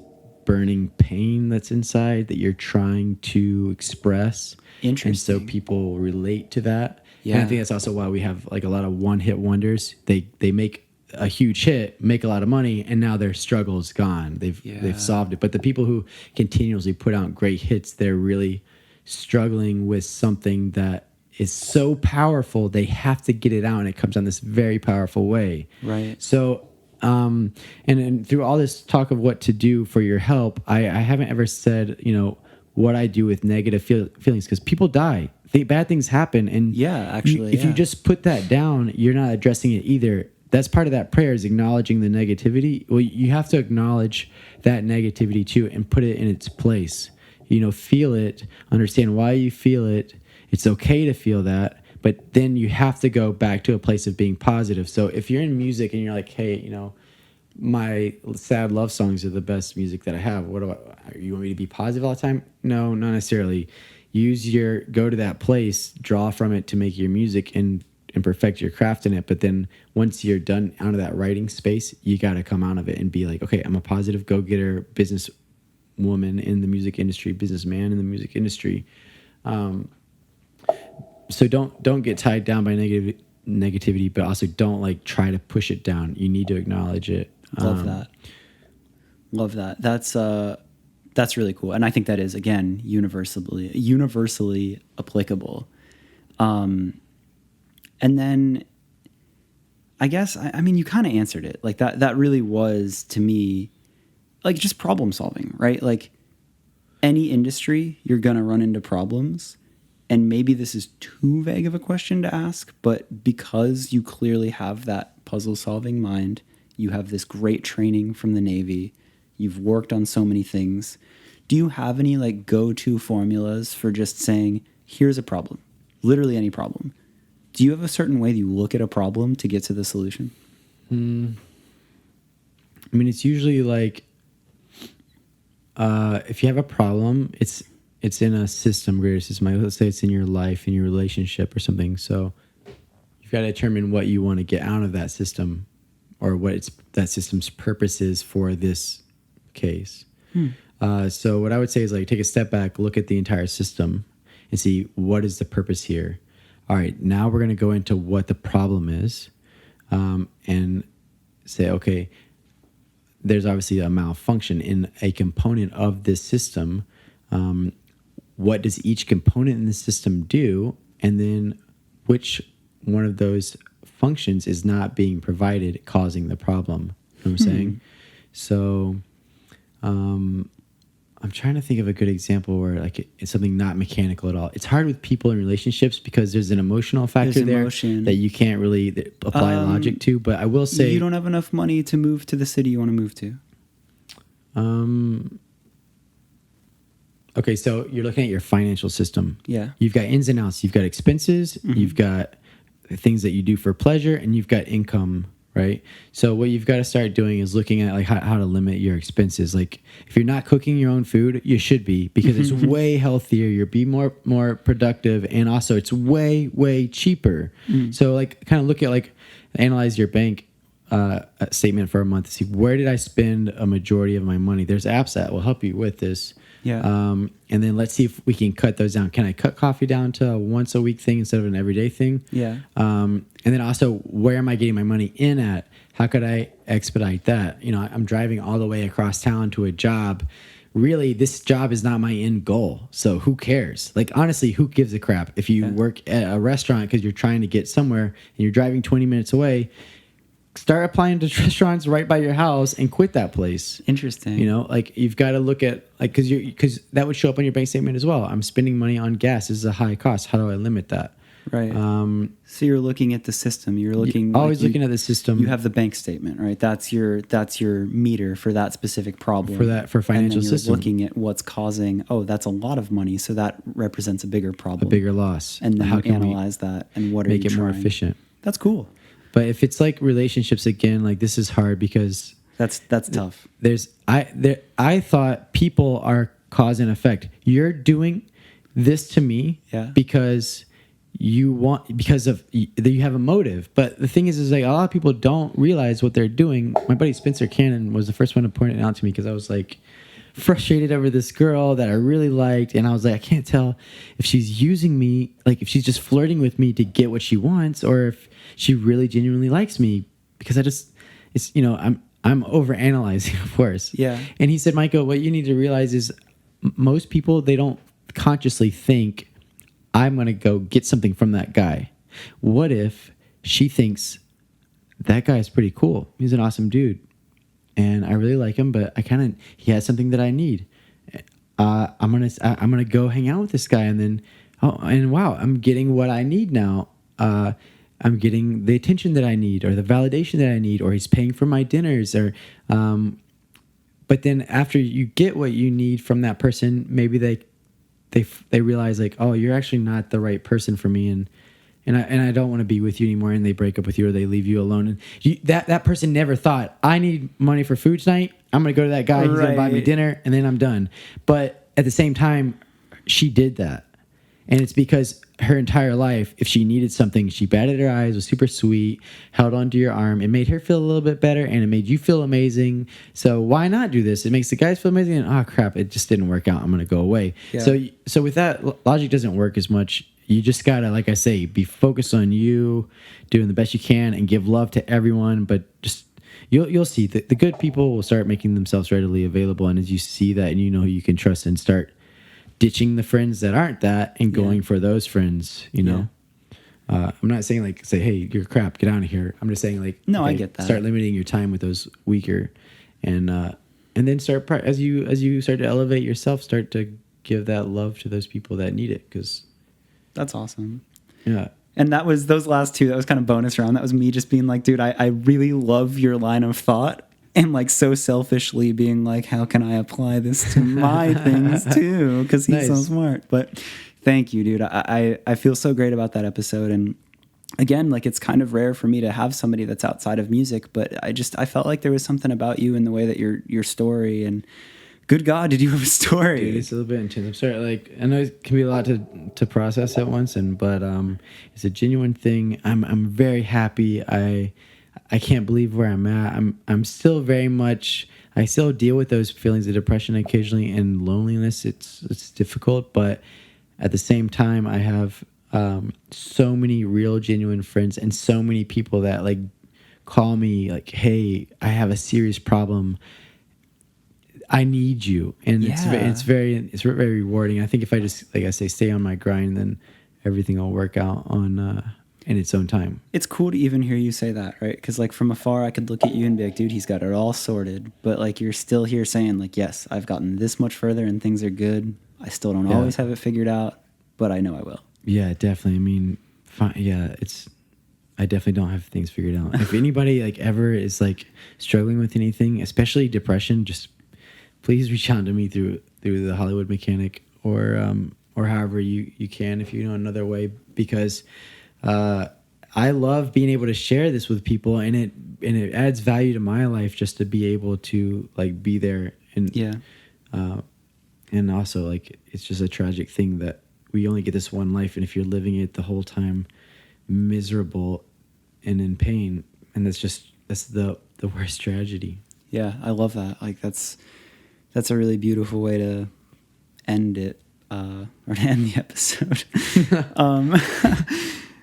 burning pain that's inside that you're trying to express. Interesting. And so people relate to that. Yeah. And I think that's also why we have like a lot of one-hit wonders. They make a huge hit, make a lot of money, and now their struggle is gone. They've solved it. But the people who continuously put out great hits, they're really struggling with something that is so powerful, they have to get it out, and it comes on this very powerful way. Right. So, and through all this talk of what to do for your help, I haven't ever said, you know, what I do with negative feelings, because people die. Bad things happen, and if you just put that down, you're not addressing it either. That's part of that prayer, is acknowledging the negativity. Well, you have to acknowledge that negativity too and put it in its place. You know, feel it, understand why you feel it. It's okay to feel that, but then you have to go back to a place of being positive. So if you're in music and you're like, hey, you know, my sad love songs are the best music that I have. You want me to be positive all the time? No, not necessarily. Go to that place, draw from it to make your music and perfect your craft in it. But then once you're done out of that writing space, you got to come out of it and be like, okay, I'm a positive go-getter business woman in the music industry, businessman in the music industry. So don't get tied down by negativity, but also don't like try to push it down. You need to acknowledge it. Love that. That's That's really cool. And I think that is, again, universally applicable. And then I guess, I mean, you kind of answered it. Like that really was, to me, like just problem solving, right? Like any industry, you're going to run into problems. And maybe this is too vague of a question to ask, but because you clearly have that puzzle solving mind, you have this great training from the Navy, you've worked on so many things. Do you have any like go-to formulas for just saying, here's a problem, literally any problem? Do you have a certain way that you look at a problem to get to the solution? I mean, it's usually like, if you have a problem, it's in a system, greater system. Let's say it's in your life, in your relationship or something. So you've got to determine what you want to get out of that system, or what that system's purpose is for this case. So what I would say is like take a step back, look at the entire system and see what is the purpose here. All right, now we're going to go into what the problem is, and say, okay, there's obviously a malfunction in a component of this system. What does each component in the system do? And then which one of those functions is not being provided, causing the problem? You know what I'm saying? So I'm trying to think of a good example where like it's something not mechanical at all. It's hard with people in relationships because there's an emotional factor there that you can't really apply logic to. But I will say, you don't have enough money to move to the city you want to move to. Okay, so you're looking at your financial system. Yeah. You've got ins and outs. You've got expenses. You've got things that you do for pleasure, and you've got income, right? So what you've got to start doing is looking at like how to limit your expenses. Like if you're not cooking your own food, you should be, because it's way healthier. You'll be more productive, and also it's way cheaper. So like kind of look at like analyze your bank statement for a month to see where did I spend a majority of my money. There's apps that will help you with this. Yeah. And then let's see if we can cut those down. Can I cut coffee down to a once a week thing instead of an everyday thing? Yeah. And then also, where am I getting my money in at? How could I expedite that? You know, I'm driving all the way across town to a job. Really, this job is not my end goal. So who cares? Like, honestly, who gives a crap? If you work at a restaurant because you're trying to get somewhere and you're driving 20 minutes away, start applying to restaurants right by your house and quit that place. Interesting. You know, like you've got to look at like because that would show up on your bank statement as well. I'm spending money on gas. This is a high cost. How do I limit that? Right. So you're looking at the system. You're looking always looking at the system. You have the bank statement, right? That's your meter for that specific problem. For financial and then you're system. looking at what's causing. Oh, that's a lot of money. So that represents a bigger problem, a bigger loss. And then how you can analyze that and what make are you it more trying? efficient? That's cool. But if it's like relationships again, like this is hard because that's tough. I thought people are cause and effect. You're doing this to me because you have a motive. But the thing is like a lot of people don't realize what they're doing. My buddy Spencer Cannon was the first one to point it out to me because I was like frustrated over this girl that I really liked, and I was like, I can't tell if she's using me, like if she's just flirting with me to get what she wants, or if she really genuinely likes me, because it's you know, I'm over analyzing, of course. Yeah. And he said, Micah, what you need to realize is most people, they don't consciously think I'm going to go get something from that guy. What if she thinks that guy is pretty cool? He's an awesome dude. And I really like him, but he has something that I need. I'm gonna go hang out with this guy, and then wow, I'm getting what I need now. I'm getting the attention that I need, or the validation that I need, or he's paying for my dinners, or. But then after you get what you need from that person, maybe they realize like, oh, you're actually not the right person for me, and I don't want to be with you anymore, and they break up with you or they leave you alone. And that person never thought, I need money for food tonight. I'm going to go to that guy. He's going to buy me dinner, and then I'm done. But at the same time, she did that. And it's because her entire life, if she needed something, she batted her eyes, was super sweet, held onto your arm. It made her feel a little bit better, and it made you feel amazing. So why not do this? It makes the guys feel amazing, and oh, crap, it just didn't work out. I'm going to go away. Yeah. So with that, logic doesn't work as much. You just got to, like I say, be focused on you, doing the best you can, and give love to everyone. But just you'll see the good people will start making themselves readily available, and as you see that and you know who you can trust, and start ditching the friends that aren't that and going for those friends, you know. I'm not saying like say, hey, you're crap, get out of here. I'm just saying like, no, okay, I get that. Start limiting your time with those weaker, and then start as you start to elevate yourself, start to give that love to those people that need it, because that's awesome. Yeah. And that was those last two. That was kind of bonus round. That was me just being like, dude, I really love your line of thought. And like so selfishly being like, how can I apply this to my things too? Because he's so smart. But thank you, dude. I feel so great about that episode. And again, like it's kind of rare for me to have somebody that's outside of music. But I felt like there was something about you in the way that your story, and good God, did you have a story? Dude, it's a little bit intense. I'm sorry. Like, I know it can be a lot to process at once, but it's a genuine thing. I'm very happy. I can't believe where I'm at. I'm still very much. I still deal with those feelings of depression occasionally and loneliness. It's difficult, but at the same time, I have so many real, genuine friends, and so many people that like call me like, "Hey, I have a serious problem. I need you," and it's very rewarding. I think if I just, like I say, stay on my grind, then everything will work out on in its own time. It's cool to even hear you say that, right? Because like from afar, I could look at you and be like, dude, he's got it all sorted. But like you're still here saying like, yes, I've gotten this much further and things are good. I still don't always have it figured out, but I know I will. Yeah, definitely. I mean, I definitely don't have things figured out. If anybody like ever is like struggling with anything, especially depression, just please reach out to me through the Hollywood Mechanic, or however you can, if you know another way, because I love being able to share this with people, and it adds value to my life just to be able to like be there, and also like it's just a tragic thing that we only get this one life, and if you're living it the whole time miserable and in pain, and that's the worst tragedy. Yeah, I love that. Like that's a really beautiful way to end it, or to end the episode.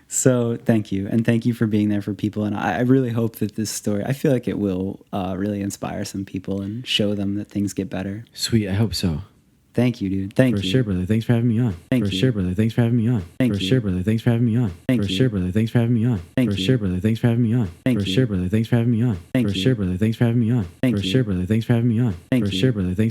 So thank you. And thank you for being there for people. And I really hope that this story, I feel like it will really inspire some people and show them that things get better. Sweet. I hope so. Thank you, dude. Thank you. For sure, brother. Thanks for having me on. Thank you. For sure, brother. Thanks for having me on. Thank for you. sure, brother. Thanks for having me on. Thank for you. sure, brother. Thanks for having me on. Thank for you. sure, brother. Thanks for having me on. Thank for you. sure, brother. Thanks for having me on. Thank for you. sure, brother. Thanks for having me on. Thank for you. sure, brother. Thanks for having me on. Thank for you. sure, brother. Thanks